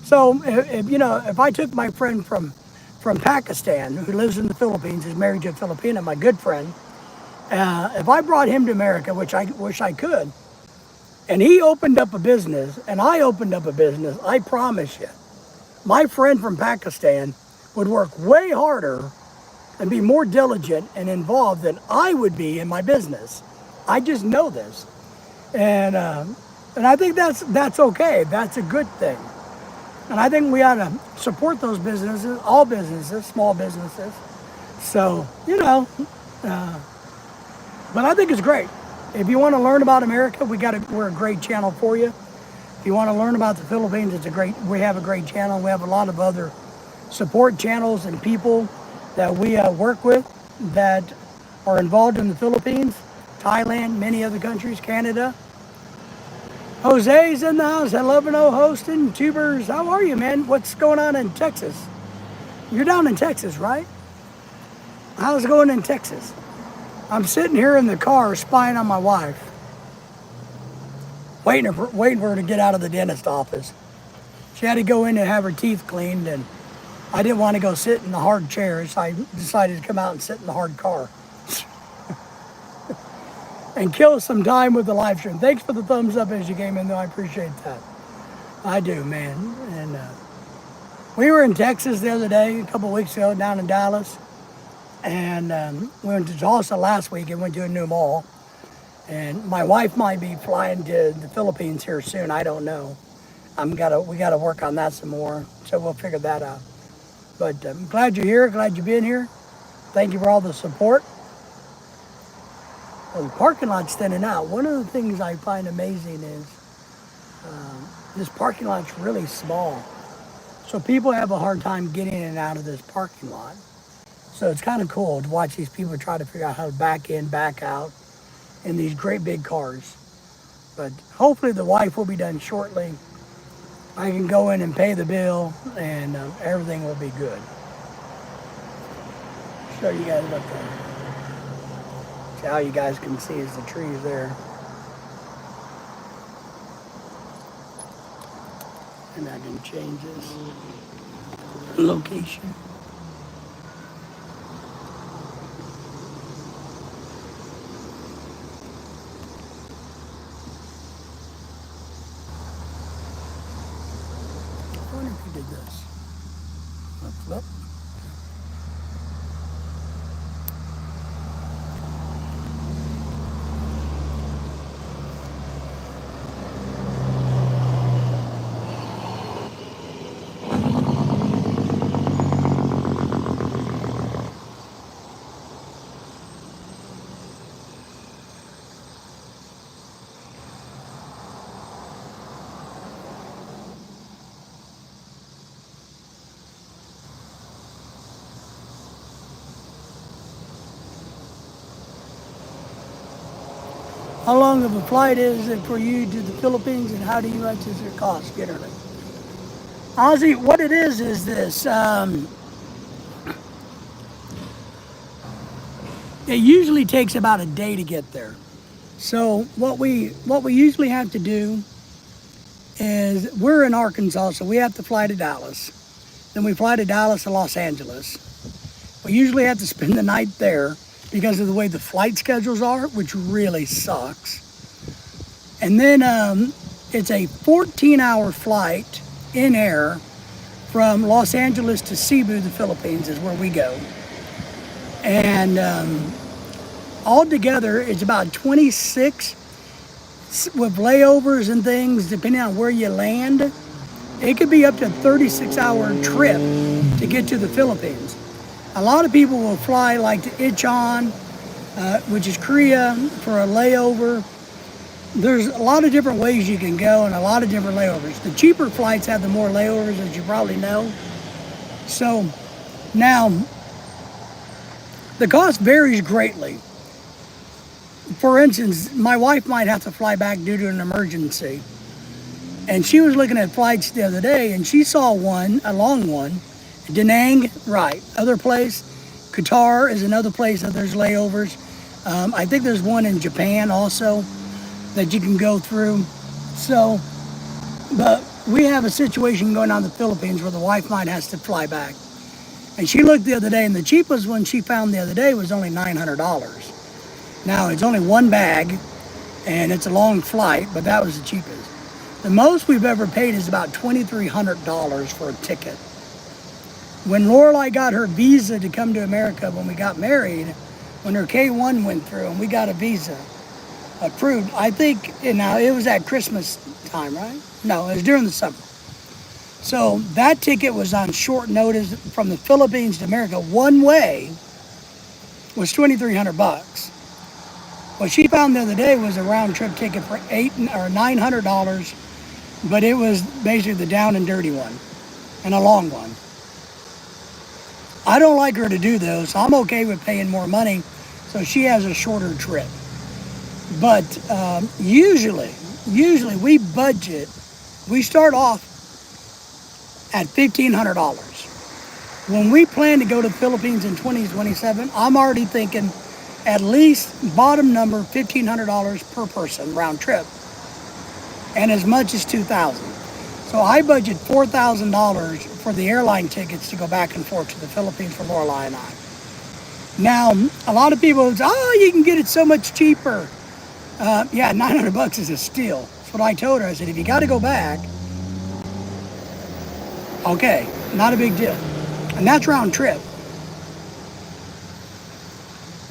A: So if I took my friend from Pakistan who lives in the Philippines, is married to a Filipina, my good friend, if I brought him to America, which I wish I could, and he opened up a business and I opened up a business, I promise you, my friend from Pakistan would work way harder and be more diligent and involved than I would be in my business. I just know this. And I think that's okay. That's a good thing. And I think we ought to support those businesses, all businesses, small businesses. So, but I think it's great. If you want to learn about America, we're a great channel for you. If you want to learn about the Philippines, we have a great channel. We have a lot of other support channels and people that we work with that are involved in the Philippines, Thailand, many other countries, Canada. Jose's in the house. I love hosting. Tubers, how are you, man? What's going on in Texas? You're down in Texas, right? How's it going in Texas? I'm sitting here in the car spying on my wife, waiting for her to get out of the dentist office. She had to go in and have her teeth cleaned, and I didn't want to go sit in the hard chair, so I decided to come out and sit in the hard car and kill some time with the live stream. Thanks for the thumbs up as you came in, though. I appreciate that. I do, man. And we were in Texas the other day, a couple weeks ago, down in Dallas. And we went to Tulsa last week and went to a new mall. And my wife might be flying to the Philippines here soon. I don't know. We gotta work on that some more. So we'll figure that out. But I'm glad you're here. Glad you've been here. Thank you for all the support. Well, the parking lot's thinning out. One of the things I find amazing is this parking lot's really small. So people have a hard time getting in and out of this parking lot. So it's kind of cool to watch these people try to figure out how to back in, back out in these great big cars. But hopefully the wife will be done shortly. I can go in and pay the bill and everything will be good. Show you guys up there. See, all you guys can see is the trees there. And I can change this location. I wonder if he did this. Flip. How long of a flight is it for you to the Philippines, and how much does it cost generally? Honestly, what it is this. It usually takes about a day to get there. So what we usually have to do is, we're in Arkansas, so we have to fly to Dallas. Then we fly to Dallas and Los Angeles. We usually have to spend the night there because of the way the flight schedules are, which really sucks. And then it's a 14-hour flight in air from Los Angeles to Cebu, the Philippines, is where we go. And altogether, it's about 26 with layovers and things, depending on where you land. It could be up to a 36-hour trip to get to the Philippines. A lot of people will fly like to Incheon, which is Korea, for a layover. There's a lot of different ways you can go and a lot of different layovers. The cheaper flights have the more layovers, as you probably know. So now, the cost varies greatly. For instance, my wife might have to fly back due to an emergency. And she was looking at flights the other day, and she saw one, a long one, Da Nang, right. Other place, Qatar is another place that there's layovers. I think there's one in Japan also that you can go through. So, but we have a situation going on in the Philippines where the wife might have to fly back. And she looked the other day, and the cheapest one she found the other day was only $900. Now, it's only one bag, and it's a long flight, but that was the cheapest. The most we've ever paid is about $2,300 for a ticket. When Lorelai got her visa to come to America when we got married, when her K-1 went through and we got a visa approved, I think, now it was at Christmas time, right? No, it was during the summer. So that ticket was on short notice from the Philippines to America one way was $2,300. What she found the other day was a round trip ticket for $900, but it was basically the down and dirty one and a long one. I don't like her to do those, so I'm okay with paying more money so she has a shorter trip. But usually we budget, we start off at $1,500. When we plan to go to the Philippines in 2027, I'm already thinking at least bottom number $1,500 per person round trip, and as much as $2,000. So I budget $4,000 for the airline tickets to go back and forth to the Philippines for Lorelai and I. Now, a lot of people say, "Oh, you can get it so much cheaper." Yeah, $900 is a steal. That's what I told her. I said, if you got to go back, okay, not a big deal, and that's round trip.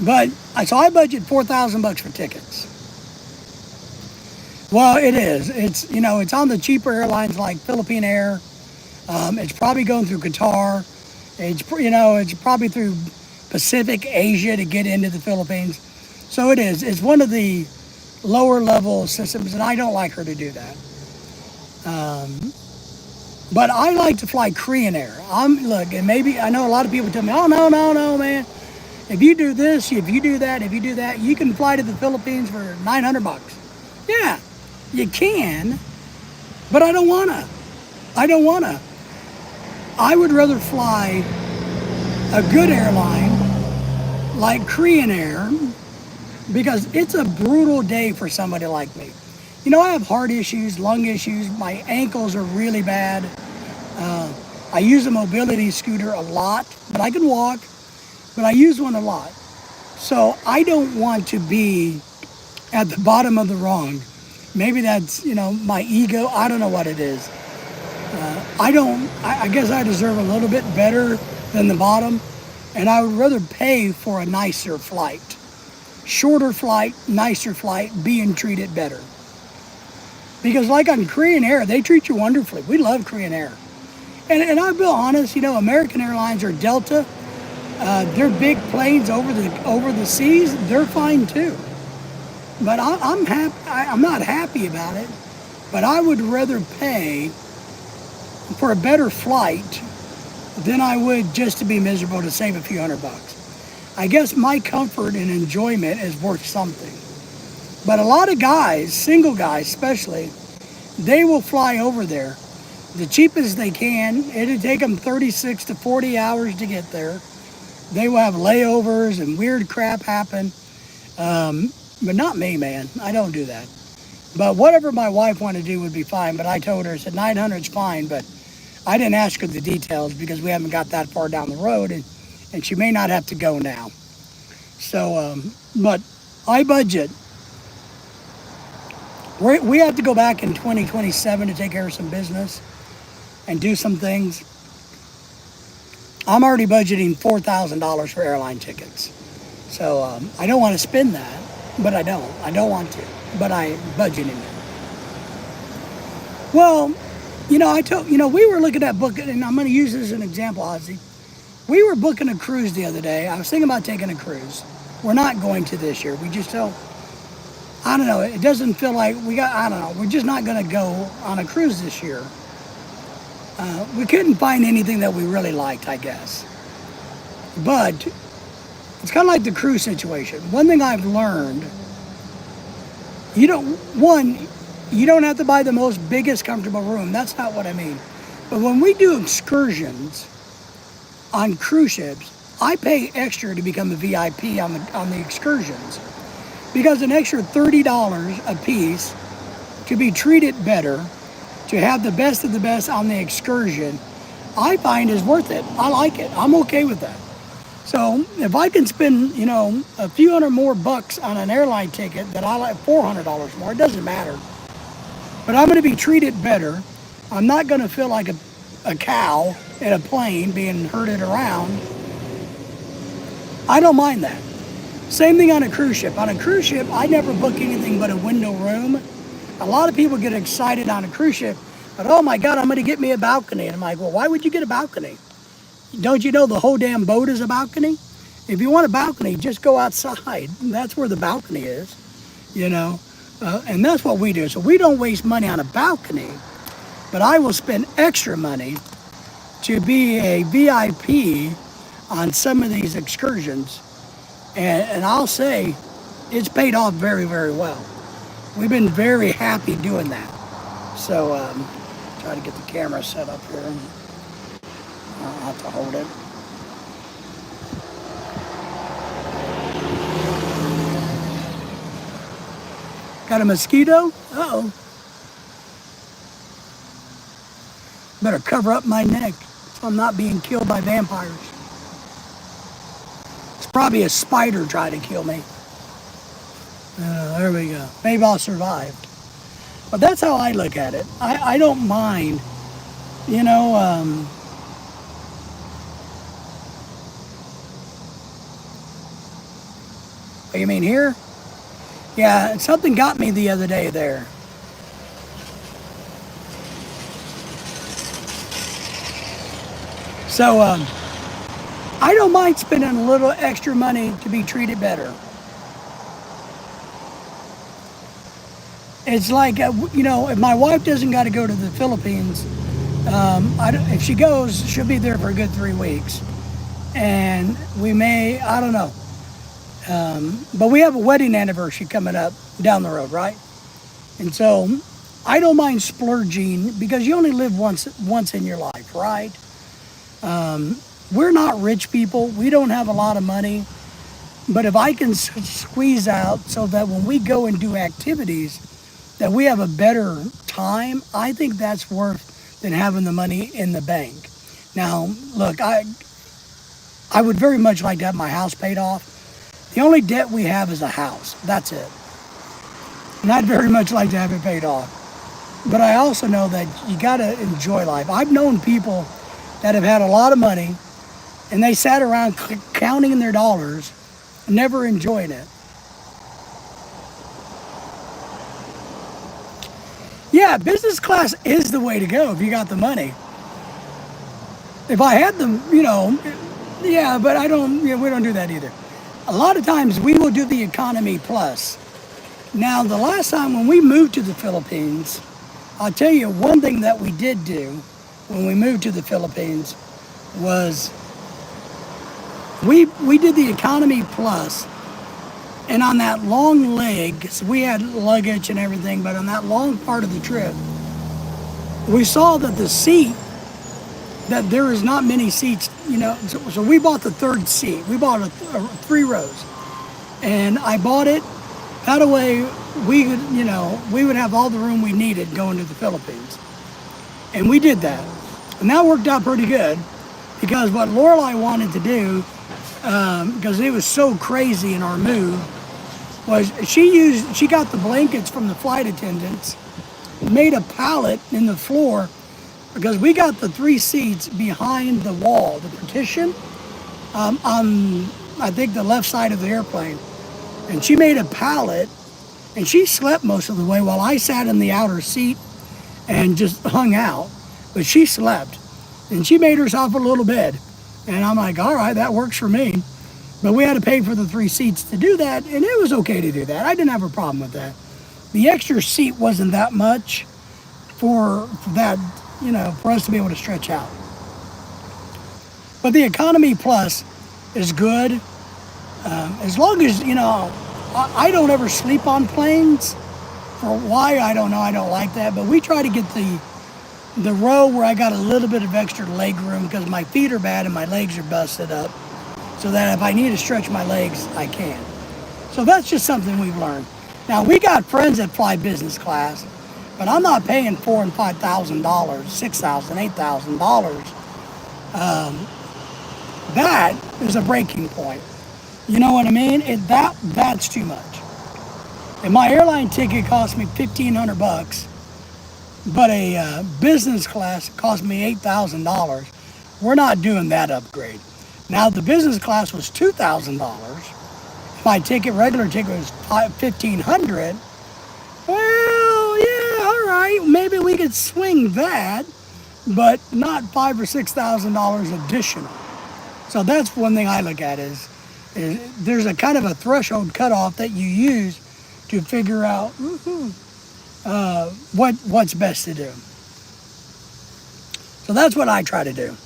A: But so I budget $4,000 for tickets. Well, it is. It's it's on the cheaper airlines like Philippine Air. It's probably going through Qatar. It's probably through Pacific Asia to get into the Philippines. So it is. It's one of the lower level systems, and I don't like her to do that. But I like to fly Korean Air. Look, and maybe I know a lot of people tell me, "Oh no, man. If you do this, if you do that, you can fly to the Philippines for $900. Yeah, you can, but I don't wanna. I would rather fly a good airline like Korean Air because it's a brutal day for somebody like me. I have heart issues, lung issues. My ankles are really bad. I use a mobility scooter a lot, but I can walk. But I use one a lot. So I don't want to be at the bottom of the rung. Maybe that's, my ego. I don't know what it is. I guess I deserve a little bit better than the bottom. And I would rather pay for a nicer flight. Shorter flight, nicer flight, being treated better. Because like on Korean Air, they treat you wonderfully. We love Korean Air. And I'll be honest, American Airlines or Delta, they're big planes over the seas. They're fine too, but I'm happy. I'm not happy about it, but I would rather pay for a better flight than I would just to be miserable to save a few $100. I guess my comfort and enjoyment is worth something. But a lot of guys, single guys especially, they will fly over there the cheapest they can. It'll take them 36 to 40 hours to get there. They will have layovers and weird crap happen. But not me, man. I don't do that. But whatever my wife wanted to do would be fine. But I told her, I said, 900 is fine, but I didn't ask her the details because we haven't got that far down the road, and she may not have to go now. So, but I budget. We have to go back in 2027 to take care of some business and do some things. I'm already budgeting $4,000 for airline tickets. So I don't want to spend that, but I don't. I don't want to, but I'm budgeting it. Well, we were looking at booking, and I'm going to use this as an example, Ozzy. We were booking a cruise the other day. I was thinking about taking a cruise. We're not going to this year. We just don't, I don't know. It doesn't feel like I don't know. We're just not going to go on a cruise this year. We couldn't find anything that we really liked, I guess. But it's kind of like the cruise situation. One thing I've learned, you don't have to buy the most biggest comfortable room. That's not what I mean. But when we do excursions on cruise ships, I pay extra to become a VIP on the excursions, because an extra $30 a piece to be treated better, to have the best of the best on the excursion, I find is worth it. I like it. I'm okay with that. So if I can spend, a few hundred more bucks on an airline ticket that I like, $400 more, it doesn't matter. But I'm going to be treated better. I'm not going to feel like a cow in a plane being herded around. I don't mind that. Same thing on a cruise ship. On a cruise ship, I never book anything but a window room. A lot of people get excited on a cruise ship, but oh my God, I'm going to get me a balcony. And I'm like, well, why would you get a balcony? Don't you know the whole damn boat is a balcony? If you want a balcony, just go outside. That's where the balcony is, and that's what we do. So we don't waste money on a balcony, but I will spend extra money to be a VIP on some of these excursions. And I'll say it's paid off very, very well. We've been very happy doing that. So try to get the camera set up here. I'll have to hold it. Got a mosquito? Uh-oh. Better cover up my neck so I'm not being killed by vampires. It's probably a spider trying to kill me. There we go. Maybe I'll survive. But that's how I look at it. I don't mind, you mean here? Yeah, something got me the other day there. So, I don't mind spending a little extra money to be treated better. It's like, if my wife doesn't got to go to the Philippines, if she goes, she'll be there for a good 3 weeks. And we may, I don't know. But we have a wedding anniversary coming up down the road, right? And so I don't mind splurging, because you only live once in your life, right? We're not rich people. We don't have a lot of money. But if I can squeeze out so that when we go and do activities, that we have a better time, I think that's worth than having the money in the bank. Now, look, I would very much like to have my house paid off. The only debt we have is a house. That's it. And I'd very much like to have it paid off. But I also know that you got to enjoy life. I've known people that have had a lot of money, and they sat around counting their dollars, never enjoying it. Yeah, business class is the way to go if you got the money. If I had them, yeah, but I don't, we don't do that either. A lot of times we will do the economy plus. Now, the last time when we moved to the Philippines, I'll tell you one thing that we did do when we moved to the Philippines was we did the economy plus, and on that long leg, so we had luggage and everything, but on that long part of the trip, we saw that the seat, that there is not many seats, so we bought the third seat. We bought 3 rows, and I bought it. That way we would have all the room we needed going to the Philippines. And we did that. And that worked out pretty good because what Lorelai wanted to do, because it was so crazy in our move, was she got the blankets from the flight attendants, made a pallet in the floor, because we got the 3 seats behind the wall, the partition, on I think the left side of the airplane. And she made a pallet, and she slept most of the way while I sat in the outer seat and just hung out. But she slept, and she made herself a little bed. And I'm like, all right, that works for me. But we had to pay for the 3 seats to do that, and it was okay to do that. I didn't have a problem with that. The extra seat wasn't that much for that, for us to be able to stretch out. But the Economy Plus is good. As long as, I don't ever sleep on planes. For why, I don't know. I don't like that. But we try to get the row where I got a little bit of extra leg room because my feet are bad and my legs are busted up. So that if I need to stretch my legs, I can. So that's just something we've learned. Now, we got friends that fly business class, but I'm not paying $4,000 and $5,000, $6,000, $8,000. That is a breaking point. You know what I mean? That's too much. And my airline ticket cost me $1,500, but a business class cost me $8,000. We're not doing that upgrade. Now, the business class was $2,000. My regular ticket was $1,500. Well, yeah, all right, maybe we could swing that, but not $5,000 or $6,000 additional. So that's one thing I look at is there's a kind of a threshold cutoff that you use to figure out what's best to do. So that's what I try to do.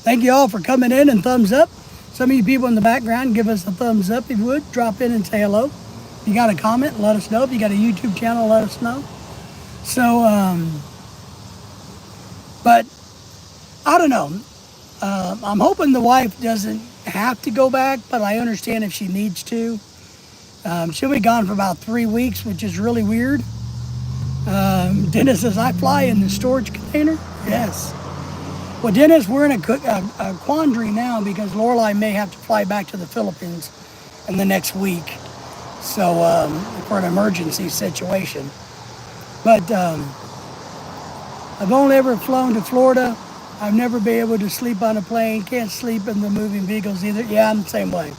A: Thank you all for coming in, and thumbs up. Some of you people in the background, give us a thumbs up if you would. Drop in and say hello. If you got a comment, let us know. If you got a YouTube channel, let us know. So, but I don't know. I'm hoping the wife doesn't have to go back, but I understand if she needs to. She'll be gone for about 3 weeks, which is really weird. Dennis says, I fly in the storage container? Yes. Well, Dennis, we're in a quandary now because Lorelai may have to fly back to the Philippines in the next week. So, for an emergency situation. But I've only ever flown to Florida. I've never been able to sleep on a plane. Can't sleep in the moving vehicles either. Yeah, I'm the same way.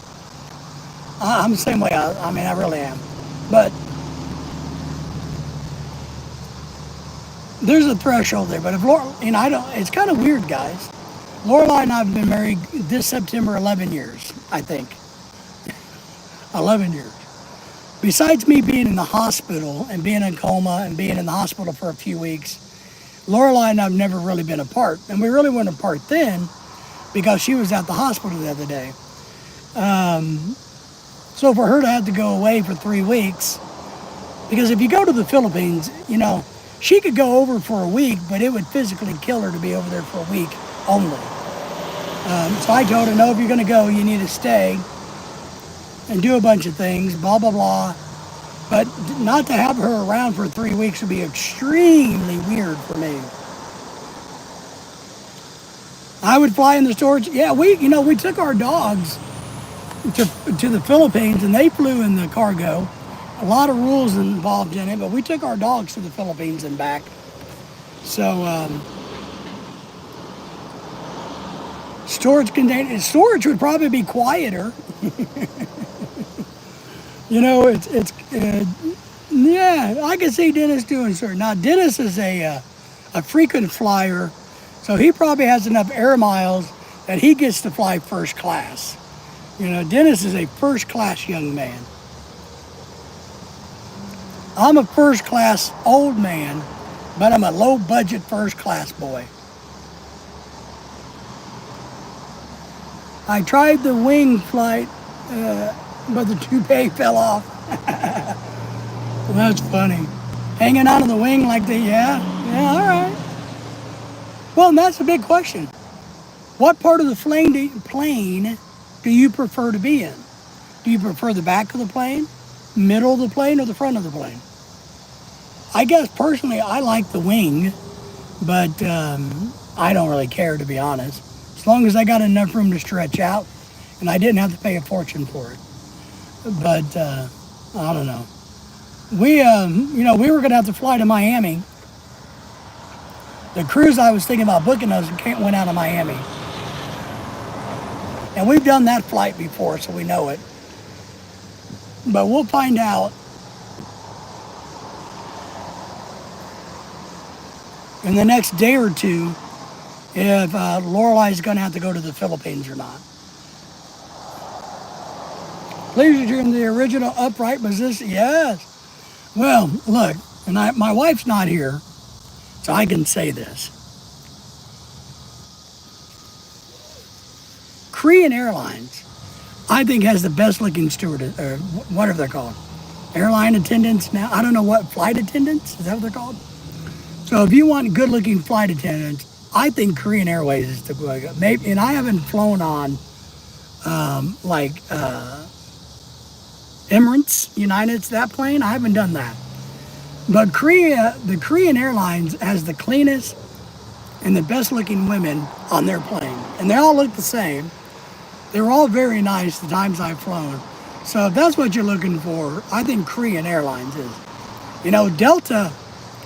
A: I'm the same way. I mean, I really am. But there's a threshold there. But if it's kind of weird, guys. Lorelai and I have been married this September 11 years, I think. 11 years. Besides me being in the hospital and being in coma and being in the hospital for a few weeks, Lorelai and I have never really been apart. And we really weren't apart then because she was at the hospital the other day. So for her to have to go away for 3 weeks, because if you go to the Philippines, she could go over for a week, but it would physically kill her to be over there for a week only. So I told her, no, if you're going to go, you need to stay and do a bunch of things, blah, blah, blah. But not to have her around for 3 weeks would be extremely weird for me. I would fly in the storage. Yeah, we took our dogs to the Philippines, and they flew in the cargo. A lot of rules involved in it, but we took our dogs to the Philippines and back. So, storage would probably be quieter. Yeah, I can see Dennis doing certain. Now, Dennis is a frequent flyer, so he probably has enough air miles that he gets to fly first class. Dennis is a first class young man. I'm a first class old man, but I'm a low budget first class boy. I tried the wing flight, but the toupee fell off. Well, that's funny. Hanging out on the wing like yeah, all right. Well, and that's a big question. What part of the plane do you prefer to be in? Do you prefer the back of the plane, middle of the plane, or the front of the plane? I guess personally I like the wing But I don't really care, to be honest. As long as I got enough room to stretch out and I didn't have to pay a fortune for it. But I don't know. We were going to have to fly to Miami. The cruise I was thinking about booking us went out of Miami. And we've done that flight before, so we know it. But we'll find out in the next day or two if Lorelai's going to have to go to the Philippines or not. Please return the original upright position. Yes. Well, look, and my wife's not here, so I can say this. Korean Airlines, I think, has the best looking stewardess, or whatever they're called. Airline attendants now. I don't know what, flight attendants? Is that what they're called? So if you want good looking flight attendants, I think Korean Airways is the way. Maybe, and I haven't flown on Emirates, United's, that plane. I haven't done that. But the Korean Airlines has the cleanest and the best looking women on their plane. And they all look the same. They were all very nice the times I've flown. So if that's what you're looking for, I think Korean Airlines is. Delta,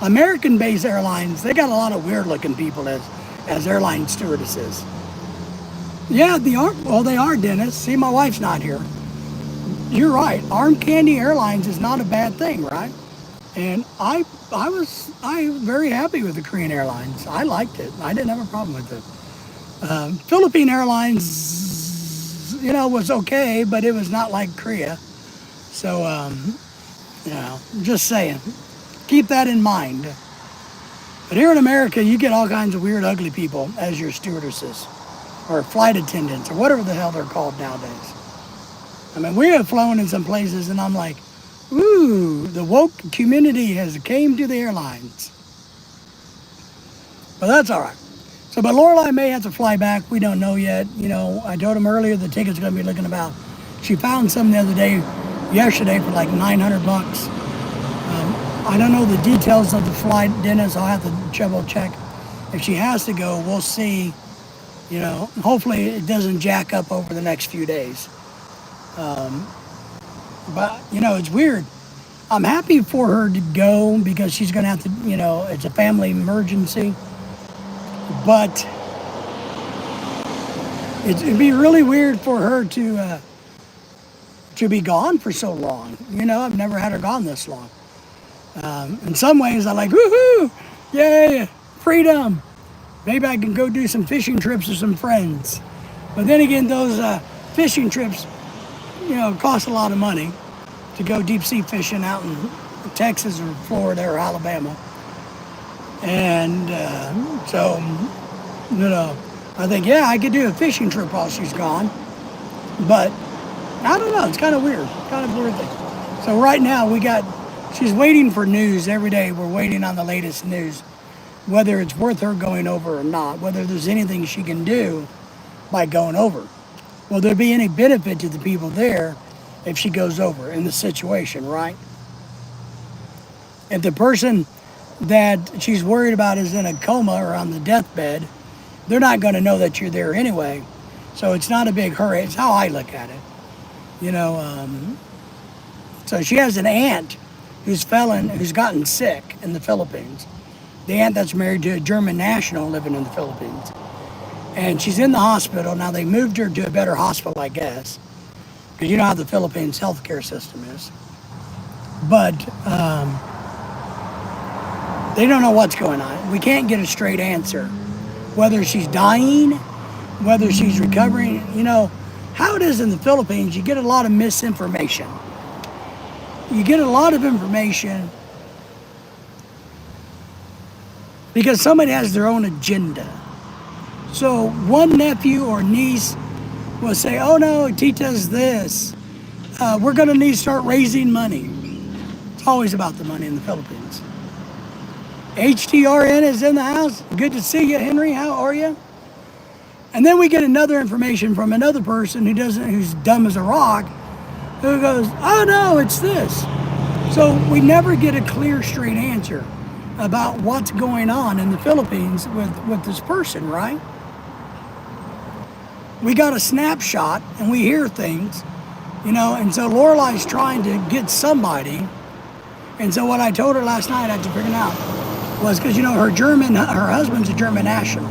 A: American-based airlines, they got a lot of weird-looking people as airline stewardesses. Yeah, they are, Dennis. See, my wife's not here. You're right. Arm Candy Airlines is not a bad thing, right? And I was very happy with the Korean Airlines. I liked it. I didn't have a problem with it. Philippine Airlines, was okay, but it was not like Korea. So, just saying. Keep that in mind. But here in America, you get all kinds of weird, ugly people as your stewardesses or flight attendants or whatever the hell they're called nowadays. I mean, we have flown in some places and I'm like, ooh, the woke community has came to the airlines. But that's all right. So, but Lorelai may have to fly back. We don't know yet. I told him earlier the ticket's going to be looking about. She found some the other day, yesterday, for like $900. I don't know the details of the flight, Dennis. I'll have to double check. If she has to go, we'll see. Hopefully it doesn't jack up over the next few days. But it's weird. I'm happy for her to go because she's going to have to, it's a family emergency. But it'd be really weird for her to be gone for so long. I've never had her gone this long. In some ways, I like, woohoo, yay, freedom. Maybe I can go do some fishing trips with some friends. But then again, those fishing trips, cost a lot of money to go deep sea fishing out in Texas or Florida or Alabama. And so, I think, yeah, I could do a fishing trip while she's gone. But I don't know, it's kind of weird, thing. So right now she's waiting for news every day. We're waiting on the latest news, whether it's worth her going over or not, whether there's anything she can do by going over. Will there be any benefit to the people there if she goes over in the situation, right? If the person that she's worried about is in a coma or on the deathbed, they're not going to know that you're there anyway. So it's not a big hurry. It's how I look at it. So she has an aunt who's gotten sick in the Philippines. The aunt that's married to a German national living in the Philippines. And she's in the hospital. Now they moved her to a better hospital, I guess. Because you know how the Philippines healthcare system is. But they don't know what's going on. We can't get a straight answer. Whether she's dying, whether she's recovering. How it is in the Philippines, you get a lot of misinformation. You get a lot of information because somebody has their own agenda. So one nephew or niece will say, oh no, Tita's this. We're going to need to start raising money. It's always about the money in the Philippines. HTRN is in the house. Good to see you, Henry. How are you? And then we get another information from another person who's dumb as a rock, who goes, oh no, it's this. So we never get a clear, straight answer. about what's going on in the Philippines with this person, right? We got a snapshot and we hear things, and so Lorelai's trying to get somebody. And so what I told her last night after figuring out was because, her husband's a German national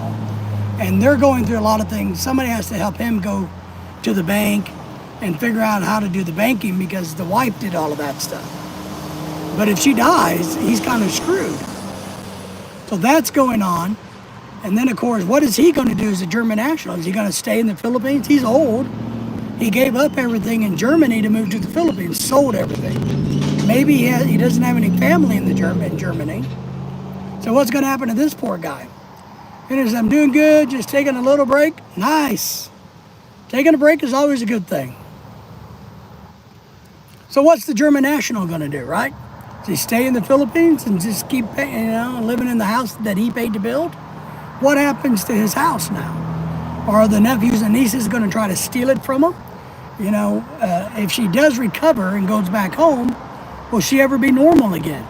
A: and they're going through a lot of things. Somebody has to help him go to the bank and figure out how to do the banking because the wife did all of that stuff. But if she dies, he's kind of screwed. So that's going on. And then, of course, what is he going to do as a German national? Is he going to stay in the Philippines? He's old. He gave up everything in Germany to move to the Philippines, sold everything. Maybe he doesn't have any family in Germany. So what's going to happen to this poor guy? He says, I'm doing good, just taking a little break. Nice. Taking a break is always a good thing. So what's the German national going to do, right? Does he stay in the Philippines and just keep living in the house that he paid to build? What happens to his house now? Are the nephews and nieces going to try to steal it from him? If she does recover and goes back home, will she ever be normal again?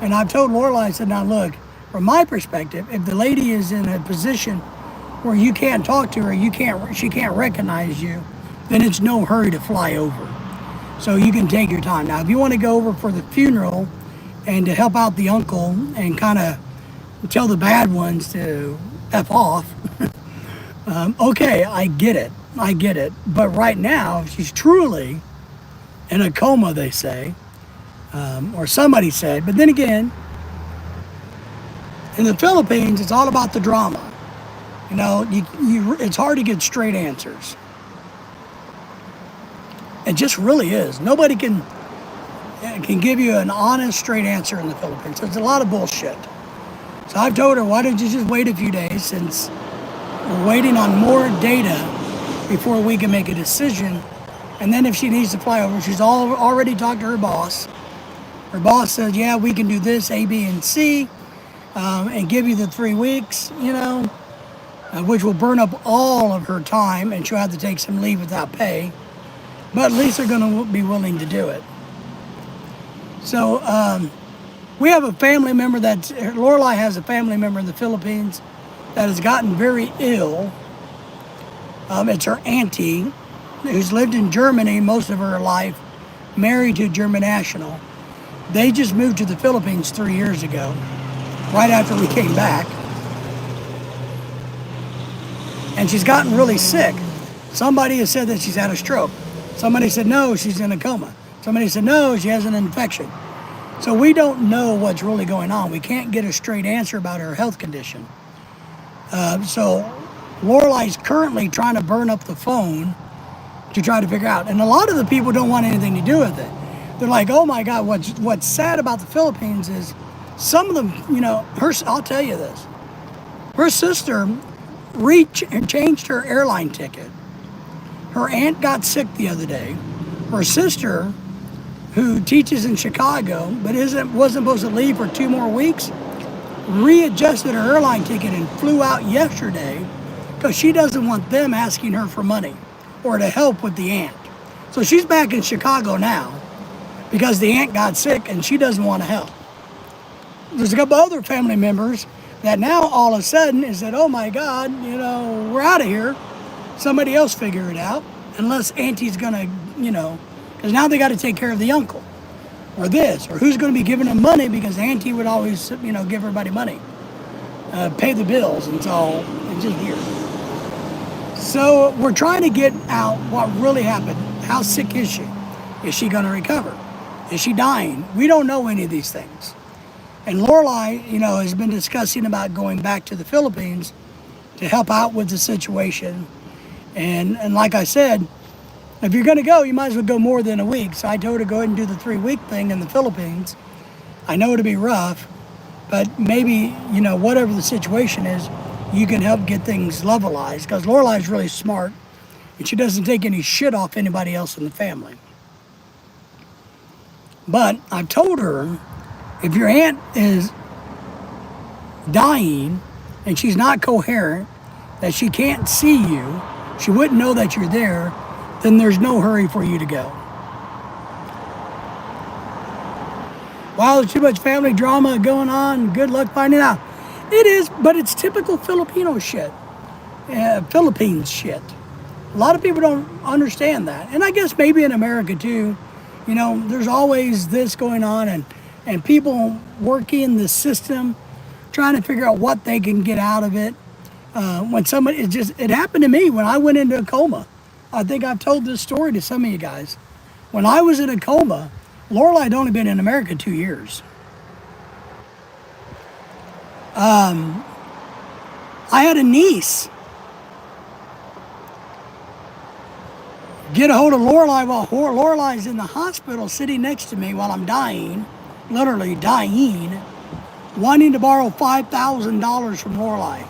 A: And I've told Lorelai, I said, now look, from my perspective, if the lady is in a position where you can't talk to her, she can't recognize you, then it's no hurry to fly over. So you can take your time. Now, if you want to go over for the funeral and to help out the uncle and kind of tell the bad ones to F off, okay, I get it. But right now, she's truly in a coma, they say, or somebody said. But then again, in the Philippines, it's all about the drama. It's hard to get straight answers. It just really is. Nobody can give you an honest, straight answer in the Philippines. It's a lot of bullshit. So I've told her, why don't you just wait a few days since we're waiting on more data before we can make a decision. And then if she needs to fly over, she's already talked to her boss. Her boss says, yeah, we can do this, A, B, and C, and give you the 3 weeks, which will burn up all of her time and she'll have to take some leave without pay. But at least they're going to be willing to do it. So we have a family member Lorelai has a family member in the Philippines that has gotten very ill. It's her auntie who's lived in Germany most of her life, married to a German national. They just moved to the Philippines 3 years ago, right after we came back. And she's gotten really sick. Somebody has said that she's had a stroke. Somebody said, no, she's in a coma. Somebody said, no, she has an infection. So we don't know what's really going on. We can't get a straight answer about her health condition. So Lorelai's currently trying to burn up the phone to try to figure out. And a lot of the people don't want anything to do with it. They're like, oh my God, what's sad about the Philippines is some of them, I'll tell you this. Her sister changed her airline ticket. Her aunt got sick the other day. Her sister, who teaches in Chicago, but wasn't supposed to leave for 2 more weeks, readjusted her airline ticket and flew out yesterday because she doesn't want them asking her for money or to help with the aunt. So she's back in Chicago now because the aunt got sick and she doesn't want to help. There's a couple other family members that now all of a sudden is that, oh my God, we're out of here. Somebody else figure it out, unless auntie's gonna, because now they got to take care of the uncle, or this, or who's going to be giving them money because auntie would always, give everybody money, pay the bills, and it's just weird. So we're trying to get out what really happened. How sick is she? Is she going to recover? Is she dying? We don't know any of these things. And Lorelai, has been discussing about going back to the Philippines to help out with the situation. And like I said, if you're going to go, you might as well go more than a week. So I told her to go ahead and do the 3-week thing in the Philippines. I know it'll be rough, but maybe, whatever the situation is, you can help get things levelized. Because Lorelai is really smart, and she doesn't take any shit off anybody else in the family. But I've told her, if your aunt is dying and she's not coherent, that she can't see you, she wouldn't know that you're there, then there's no hurry for you to go. Wow, there's too much family drama going on. Good luck finding out. It is, but it's typical Filipino shit. Philippines shit. A lot of people don't understand that. And I guess maybe in America too, you know, there's always this going on and people working the system, trying to figure out what they can get out of it. When somebody, it happened to me when I went into a coma. I think I've told this story to some of you guys. When I was in a coma, Lorelai had only been in America 2 years. I had a niece get a hold of Lorelai while Lorelai's in the hospital sitting next to me while I'm dying, literally dying, wanting to borrow $5,000 from Lorelai.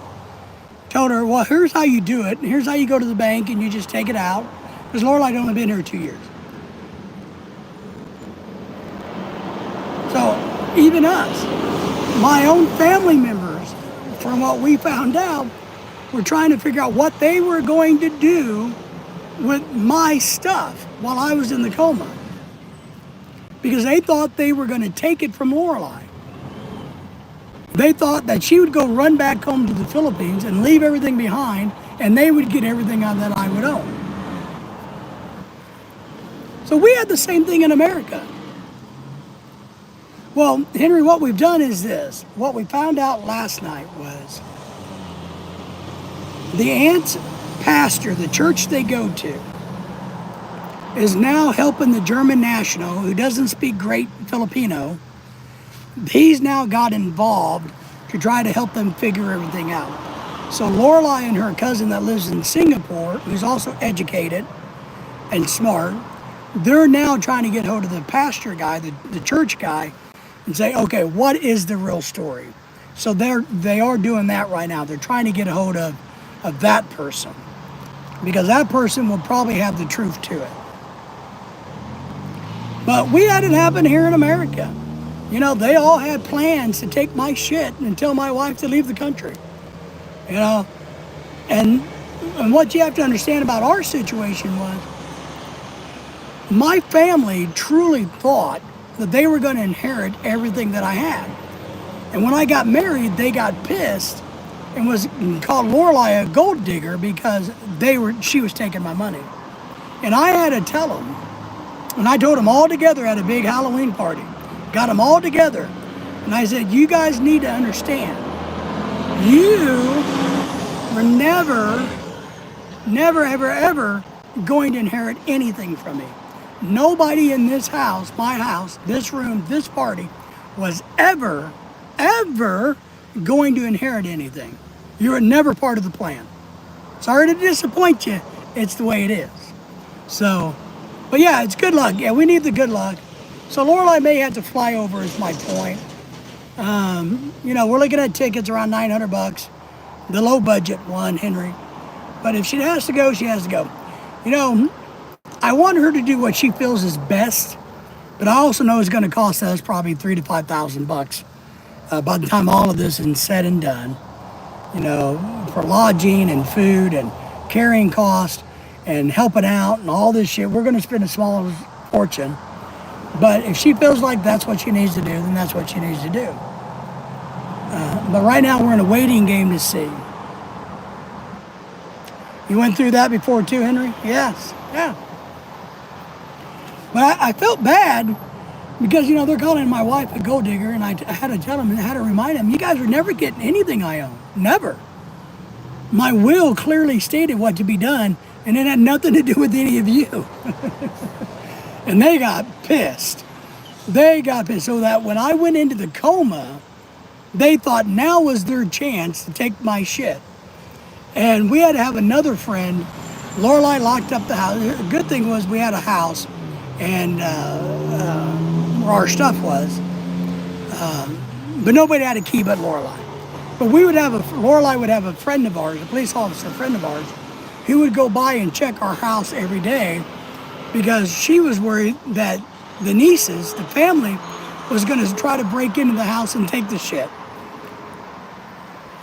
A: Told her, well, here's how you do it. Here's how you go to the bank and you just take it out. Because Lorelai had only been here 2 years. So even us, my own family members, from what we found out, were trying to figure out what they were going to do with my stuff while I was in the coma. Because they thought they were going to take it from Lorelai. They thought that she would go run back home to the Philippines and leave everything behind, and they would get everything on that I would own. So we had the same thing in America. Well, Henry, what we've done is this. What we found out last night was the aunt's pastor, the church they go to, is now helping the German national who doesn't speak great Filipino. He's now got involved to try to help them figure everything out. So Lorelai and her cousin that lives in Singapore, who's also educated and smart, they're now trying to get hold of the pastor guy, the church guy, and say, okay, what is the real story? So they are doing that right now. They're trying to get a hold of that person, because that person will probably have the truth to it. But we had it happen here in America. You know, they all had plans to take my shit and tell my wife to leave the country. You know, and what you have to understand about our situation was, my family truly thought that they were going to inherit everything that I had. And when I got married, they got pissed and called Lorelai a gold digger because she was taking my money. And I had to tell them, and I told them all together at a big Halloween party, got them all together, and I said, you guys need to understand, you were never, ever, ever going to inherit anything from me. Nobody in this house, my house, this room, this party, was ever going to inherit anything. You were never part of the plan. Sorry to disappoint you. It's the way it is. So, but yeah, it's good luck. Yeah, we need the good luck. So Lorelai may have to fly over is my point. You know, we're looking at tickets around $900, the low budget one, Henry. But if she has to go, she has to go. You know, I want her to do what she feels is best, but I also know it's going to cost us probably $3,000 to $5,000 by the time all of this is said and done. You know, for lodging and food and carrying cost and helping out and all this shit, we're going to spend a small fortune. But if she feels like that's what she needs to do, then that's what she needs to do. But right now we're in a waiting game to see. You went through that before too, Henry? Yes, yeah. But I felt bad because, you know, they're calling my wife a gold digger, and I had to tell them and I had to remind them, you guys are never getting anything I own. Never. My will clearly stated what to be done, and it had nothing to do with any of you. And they got pissed. They got pissed so that when I went into the coma, they thought now was their chance to take my shit. And we had to have another friend. Lorelai locked up the house. The good thing was we had a house and where our stuff was. But nobody had a key but Lorelai. But Lorelai would have a friend of ours, a police officer friend of ours, who would go by and check our house every day because she was worried that the nieces, the family, was going to try to break into the house and take the shit.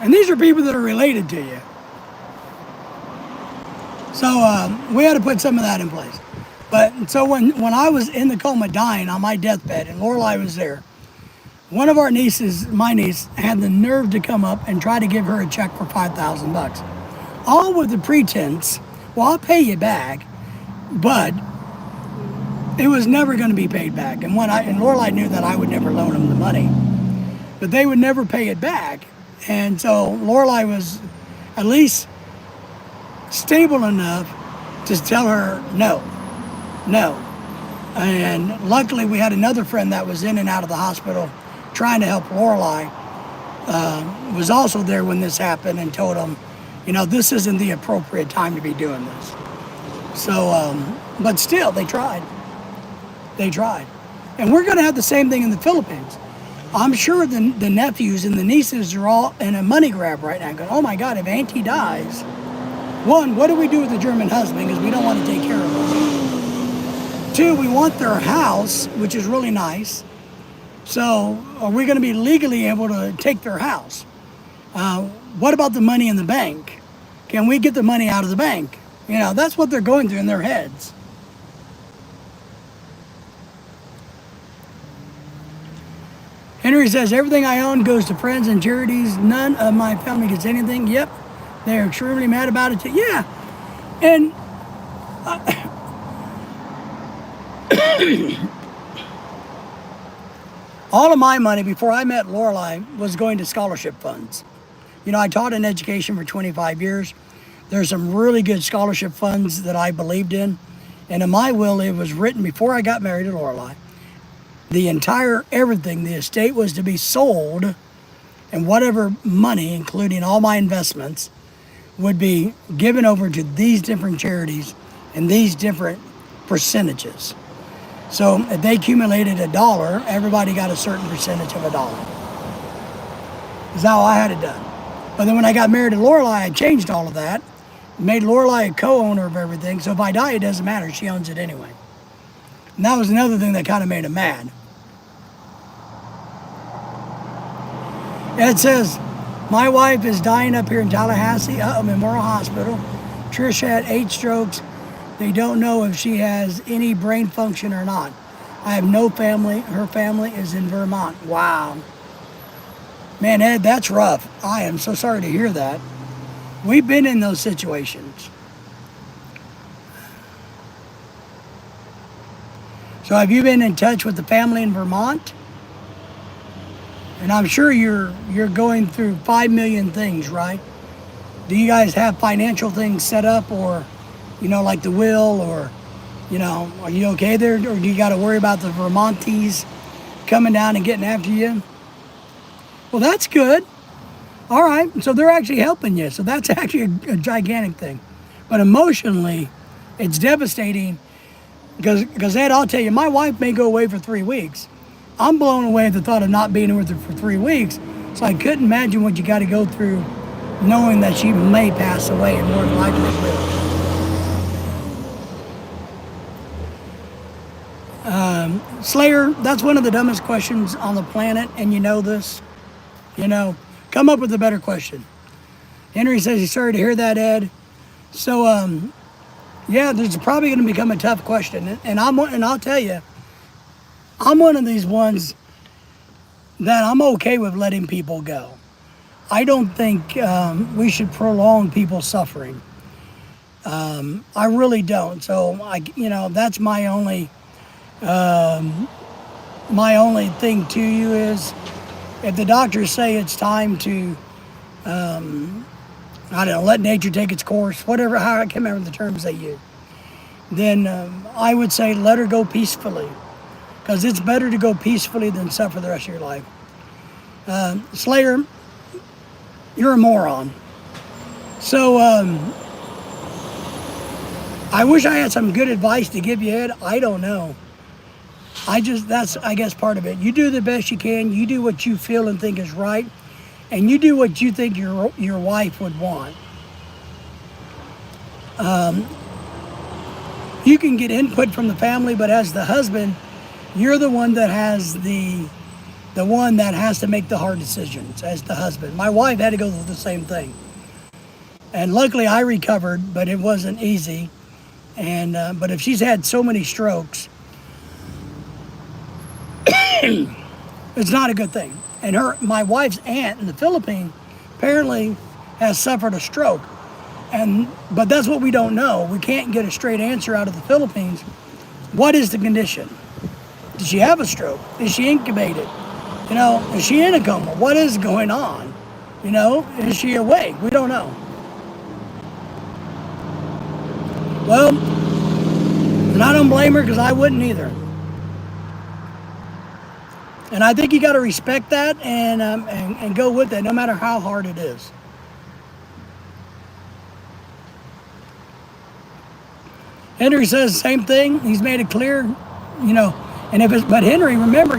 A: And these are people that are related to you. So we had to put some of that in place. But so when I was in the coma dying on my deathbed and Lorelai was there, One of our nieces, my niece, had the nerve to come up and try to give her a check for $5,000. All with the pretense, well, I'll pay you back, but it was never going to be paid back. And Lorelai knew that I would never loan them the money, but they would never pay it back. And so Lorelai was at least stable enough to tell her no. And luckily we had another friend that was in and out of the hospital trying to help Lorelai, was also there when this happened and told them, this isn't the appropriate time to be doing this. So, but still, they tried. And we're going to have the same thing in the Philippines. I'm sure the nephews and the nieces are all in a money grab right now going, oh my God, if Auntie dies, one, what do we do with the German husband? Because we don't want to take care of them. Two, we want their house, which is really nice. So are we going to be legally able to take their house? What about the money in the bank? Can we get the money out of the bank? That's what they're going through in their heads. Henry says, everything I own goes to friends and charities. None of my family gets anything. Yep. They're extremely mad about it too. Yeah. And all of my money before I met Lorelai was going to scholarship funds. I taught in education for 25 years. There's some really good scholarship funds that I believed in. And in my will, it was written before I got married to Lorelai. The entire everything, the estate was to be sold, and whatever money, including all my investments, would be given over to these different charities and these different percentages. So if they accumulated $1, everybody got a certain percentage of $1. That's how I had it done. But then when I got married to Lorelai, I changed all of that, made Lorelai a co-owner of everything. So if I die, it doesn't matter. She owns it anyway. And that was another thing that kind of made him mad. Ed says, my wife is dying up here in Tallahassee, Memorial Hospital. Trish had 8 strokes. They don't know if she has any brain function or not. I have no family. Her family is in Vermont. Wow. Man, Ed, that's rough. I am so sorry to hear that. We've been in those situations. So have you been in touch with the family in Vermont? And I'm sure you're going through 5 million things, right? Do you guys have financial things set up, or, like the will, or, are you okay there? Or do you got to worry about the Vermontees coming down and getting after you? Well, that's good. All right. So they're actually helping you. So that's actually a gigantic thing. But emotionally, it's devastating because Ed, I'll tell you, my wife may go away for 3 weeks. I'm blown away at the thought of not being with her for 3 weeks. So I couldn't imagine what you got to go through knowing that she may pass away and more than likely will. Slayer, that's one of the dumbest questions on the planet, and you know this. Come up with a better question. Henry says he's sorry to hear that, Ed. So, yeah, there's probably going to become a tough question, and I'll tell you, I'm one of these ones that I'm okay with letting people go. I don't think we should prolong people's suffering. I really don't. So that's my only thing to you is, if the doctors say it's time to, let nature take its course, whatever, how I can't remember the terms they use, then I would say let her go peacefully, because it's better to go peacefully than suffer the rest of your life. Slayer, you're a moron. So I wish I had some good advice to give you, Ed. I don't know. That's, I guess, part of it. You do the best you can. You do what you feel and think is right. And you do what you think your wife would want. You can get input from the family, but as the husband, you're the one that has the one that has to make the hard decisions as the husband. My wife had to go through the same thing. And luckily I recovered, but it wasn't easy. And but if she's had so many strokes, It's not a good thing. And my wife's aunt in the Philippines apparently has suffered a stroke. But that's what we don't know. We can't get a straight answer out of the Philippines. What is the condition? Did she have a stroke? Is she incubated? Is she in a coma? What is going on? Is she awake? We don't know. Well, and I don't blame her because I wouldn't either. And I think you got to respect that and go with it, no matter how hard it is. Henry says the same thing. He's made it clear, but Henry, remember,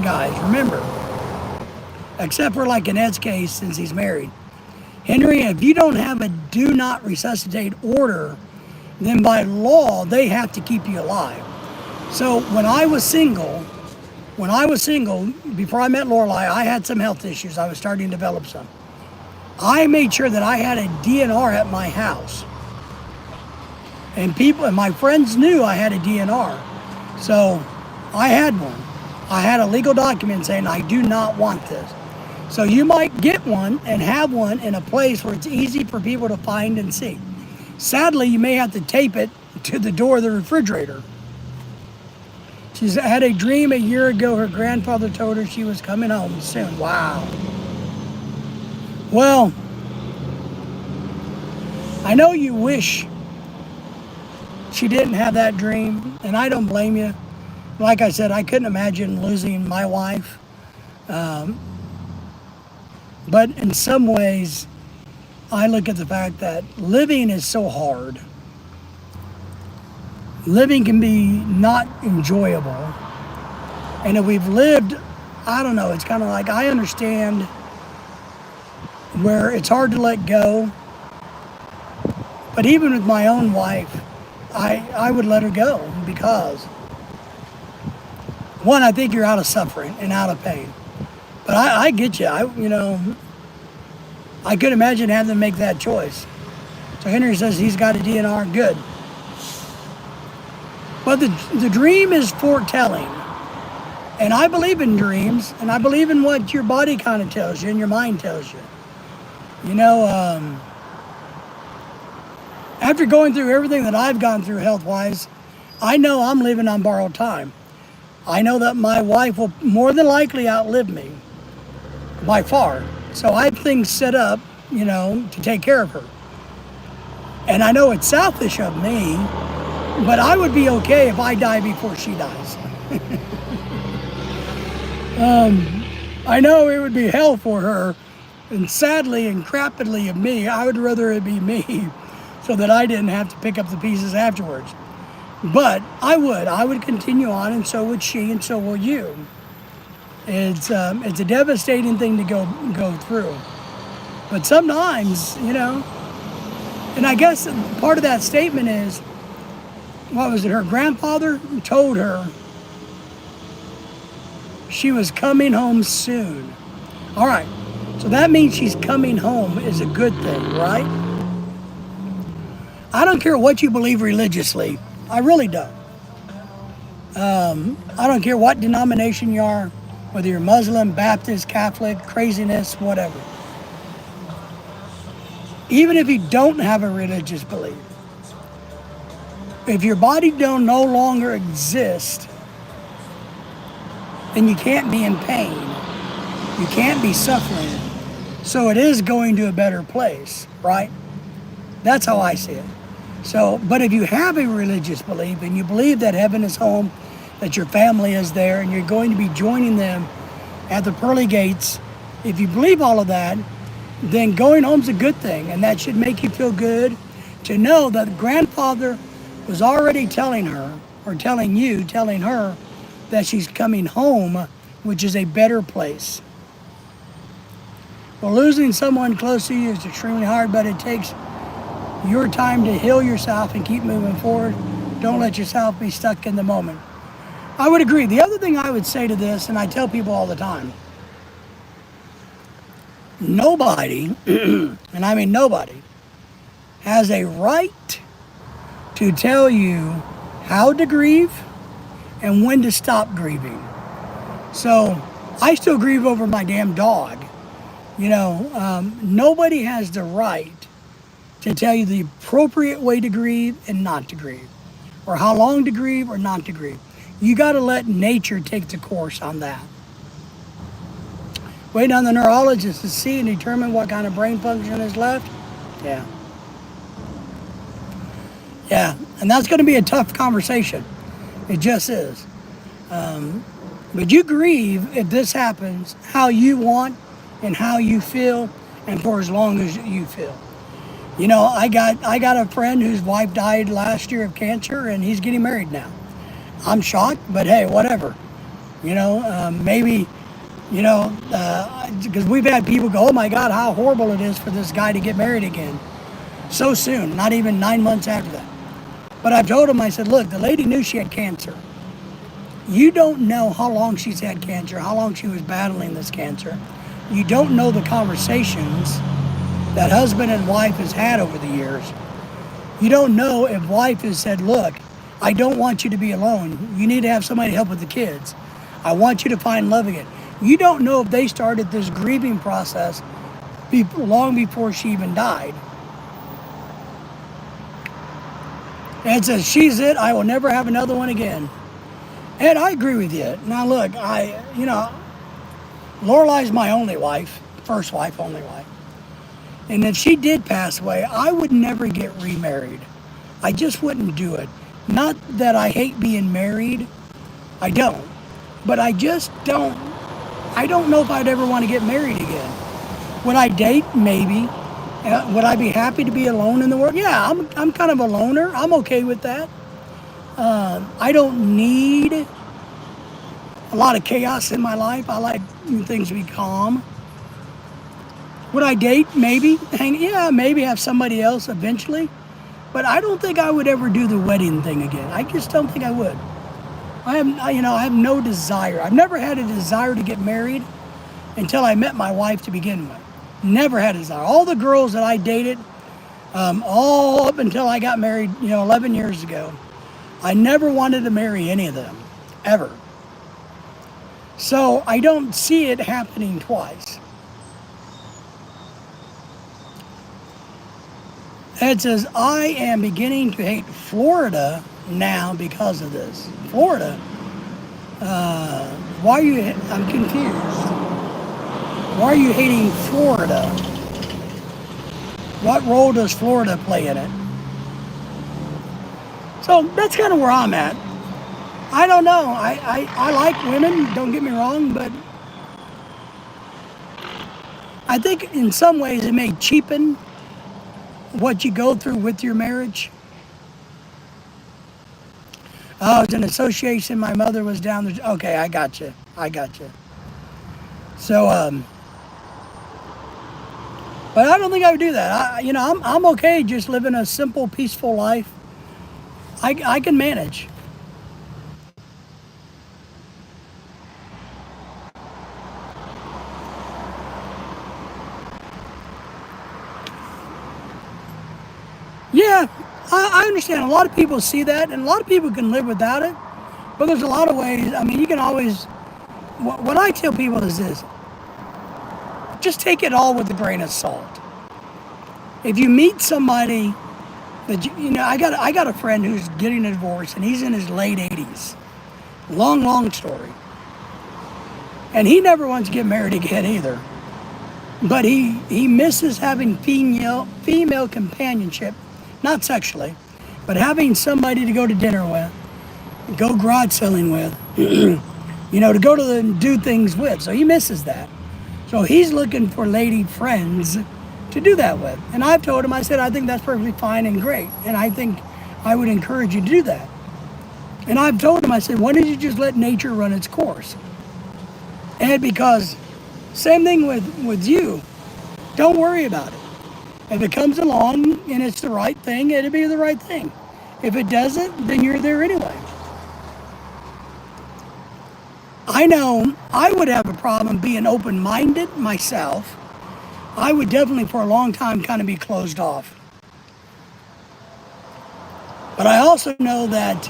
A: except for like in Ed's case, since he's married, Henry, if you don't have a do not resuscitate order, then by law, they have to keep you alive. So when I was single, before I met Lorelei, I had some health issues. I was starting to develop some. I made sure that I had a DNR at my house. And my friends knew I had a DNR. So I had one. I had a legal document saying I do not want this. So you might get one and have one in a place where it's easy for people to find and see. Sadly, you may have to tape it to the door of the refrigerator. She's had a dream a year ago. Her grandfather told her she was coming home soon. Wow. Well, I know you wish she didn't have that dream, and I don't blame you. Like I said, I couldn't imagine losing my wife. But in some ways, I look at the fact that living is so hard. Living can be not enjoyable. And if we've lived, I don't know, it's kind of like I understand where it's hard to let go. But even with my own wife, I would let her go because, one, I think you're out of suffering and out of pain. But I get you. I could imagine having to make that choice. So Henry says he's got a DNR. Good. But the dream is foretelling. And I believe in dreams, and I believe in what your body kind of tells you and your mind tells you. After going through everything that I've gone through health-wise, I know I'm living on borrowed time. I know that my wife will more than likely outlive me, by far. So I have things set up, to take care of her. And I know it's selfish of me, but I would be okay if I die before she dies. I know it would be hell for her, and sadly and crappily of me, I would rather it be me so that I didn't have to pick up the pieces afterwards. But I would continue on, and so would she, and so will you. It's a devastating thing to go through. But sometimes, and I guess part of that statement is, what was it, her grandfather told her she was coming home soon. All right, so that means she's coming home is a good thing, right? I don't care what you believe religiously. I really don't. I don't care what denomination you are, whether you're Muslim, Baptist, Catholic, craziness, whatever. Even if you don't have a religious belief, if your body don't no longer exist, then you can't be in pain. You can't be suffering. So it is going to a better place, right? That's how I see it. So, but if you have a religious belief and you believe that heaven is home, that your family is there, and you're going to be joining them at the pearly gates, if you believe all of that, then going home's a good thing, and that should make you feel good to know that grandfather was already telling her that she's coming home, which is a better place. Well, losing someone close to you is extremely hard, but it takes your time to heal yourself and keep moving forward. Don't let yourself be stuck in the moment. I would agree. The other thing I would say to this, and I tell people all the time, nobody, and I mean nobody, has a right to tell you how to grieve and when to stop grieving. So I still grieve over my damn dog. Nobody has the right to tell you the appropriate way to grieve and not to grieve, or how long to grieve or not to grieve. You got to let nature take the course on that. Wait on the neurologist to see and determine what kind of brain function is left. Yeah. Yeah, and that's going to be a tough conversation. It just is. But you grieve if this happens how you want and how you feel and for as long as you feel. I got a friend whose wife died last year of cancer and he's getting married now. I'm shocked, but hey, whatever. Maybe, because we've had people go, oh my God, how horrible it is for this guy to get married again so soon, not even 9 months after that. But I told him, I said, look, the lady knew she had cancer. You don't know how long she's had cancer, how long she was battling this cancer. You don't know the conversations that husband and wife has had over the years. You don't know if wife has said, look, I don't want you to be alone. You need to have somebody to help with the kids. I want you to find love again. You don't know if they started this grieving process long before she even died. And it says, she's it, I will never have another one again. And I agree with you. Now look, Lorelai's my only wife, first wife, only wife. And if she did pass away, I would never get remarried. I just wouldn't do it. Not that I hate being married, I don't. But I just don't, I don't know if I'd ever want to get married again. Would I date? Maybe. Would I be happy to be alone in the world? Yeah, I'm kind of a loner. I'm okay with that. I don't need a lot of chaos in my life. I like things to be calm. Would I date? Maybe. Maybe have somebody else eventually. But I don't think I would ever do the wedding thing again. I just don't think I would. I have no desire. I've never had a desire to get married until I met my wife to begin with. Never had a desire. All the girls that I dated, all up until I got married, 11 years ago, I never wanted to marry any of them, ever. So I don't see it happening twice. It says, I am beginning to hate Florida now because of this. Florida? Why are you, I'm confused. Why are you hating Florida? What role does Florida play in it? So that's kind of where I'm at. I don't know. I like women, don't get me wrong, but I think in some ways it may cheapen what you go through with your marriage. Oh, it's an association. My mother was down there. Okay, I got you. So, but I don't think I would do that. I'm okay just living a simple, peaceful life. I can manage. Yeah, I understand. A lot of people see that, and a lot of people can live without it. But there's a lot of ways. I mean, you can always. What I tell people is this: just take it all with a grain of salt. If you meet somebody that I got a friend who's getting a divorce, and he's in his late 80s. Long story. And he never wants to get married again either. But he misses having female companionship. Not sexually, but having somebody to go to dinner with, go garage selling with, to go to do things with. So he misses that. So he's looking for lady friends to do that with. And I've told him, I said, I think that's perfectly fine and great. And I think I would encourage you to do that. And I've told him, I said, why don't you just let nature run its course? And because, same thing with you, don't worry about it. If it comes along and it's the right thing, it'll be the right thing. If it doesn't, then you're there anyway. I know I would have a problem being open-minded myself. I would definitely for a long time kind of be closed off. But I also know that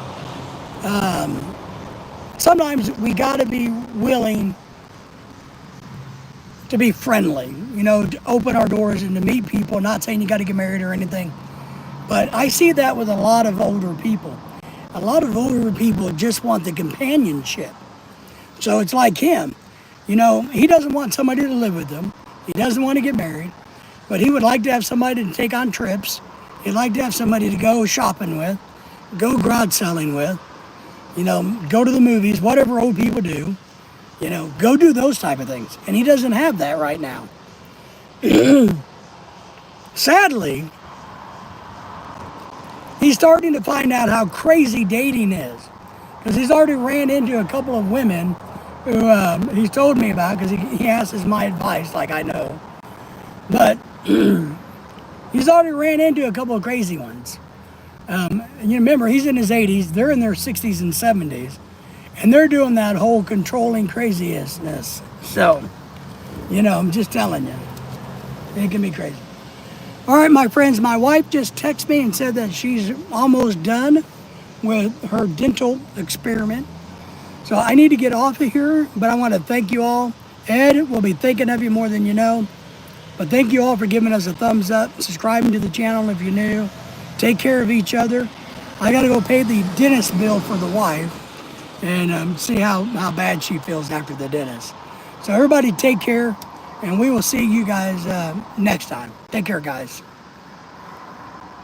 A: sometimes we got to be willing to be friendly, you know, to open our doors and to meet people. Not saying you got to get married or anything, but I see that with a lot of older people. A lot of older people just want the companionship. So it's like him. You know, he doesn't want somebody to live with him. He doesn't want to get married, but he would like to have somebody to take on trips. He'd like to have somebody to go shopping with, go garage selling with, you know, go to the movies, whatever old people do, you know, go do those type of things. And he doesn't have that right now. Sadly, he's starting to find out how crazy dating is. Because he's already ran into a couple of women who he's told me about, because he asks my advice, like I know. But he's already ran into a couple of crazy ones. And you remember, he's in his 80s, they're in their 60s and 70s, and they're doing that whole controlling craziness. So, you know, I'm just telling you, it can be crazy. All right, my friends, my wife just texted me and said that she's almost done with her dental experiment. So I need to get off of here, but I want to thank you all. Ed will be thinking of you more than you know. But thank you all for giving us a thumbs up, subscribing to the channel if you're new. Take care of each other. I got to go pay the dentist bill for the wife and see how bad she feels after the dentist. So everybody take care, and we will see you guys next time. Take care, guys.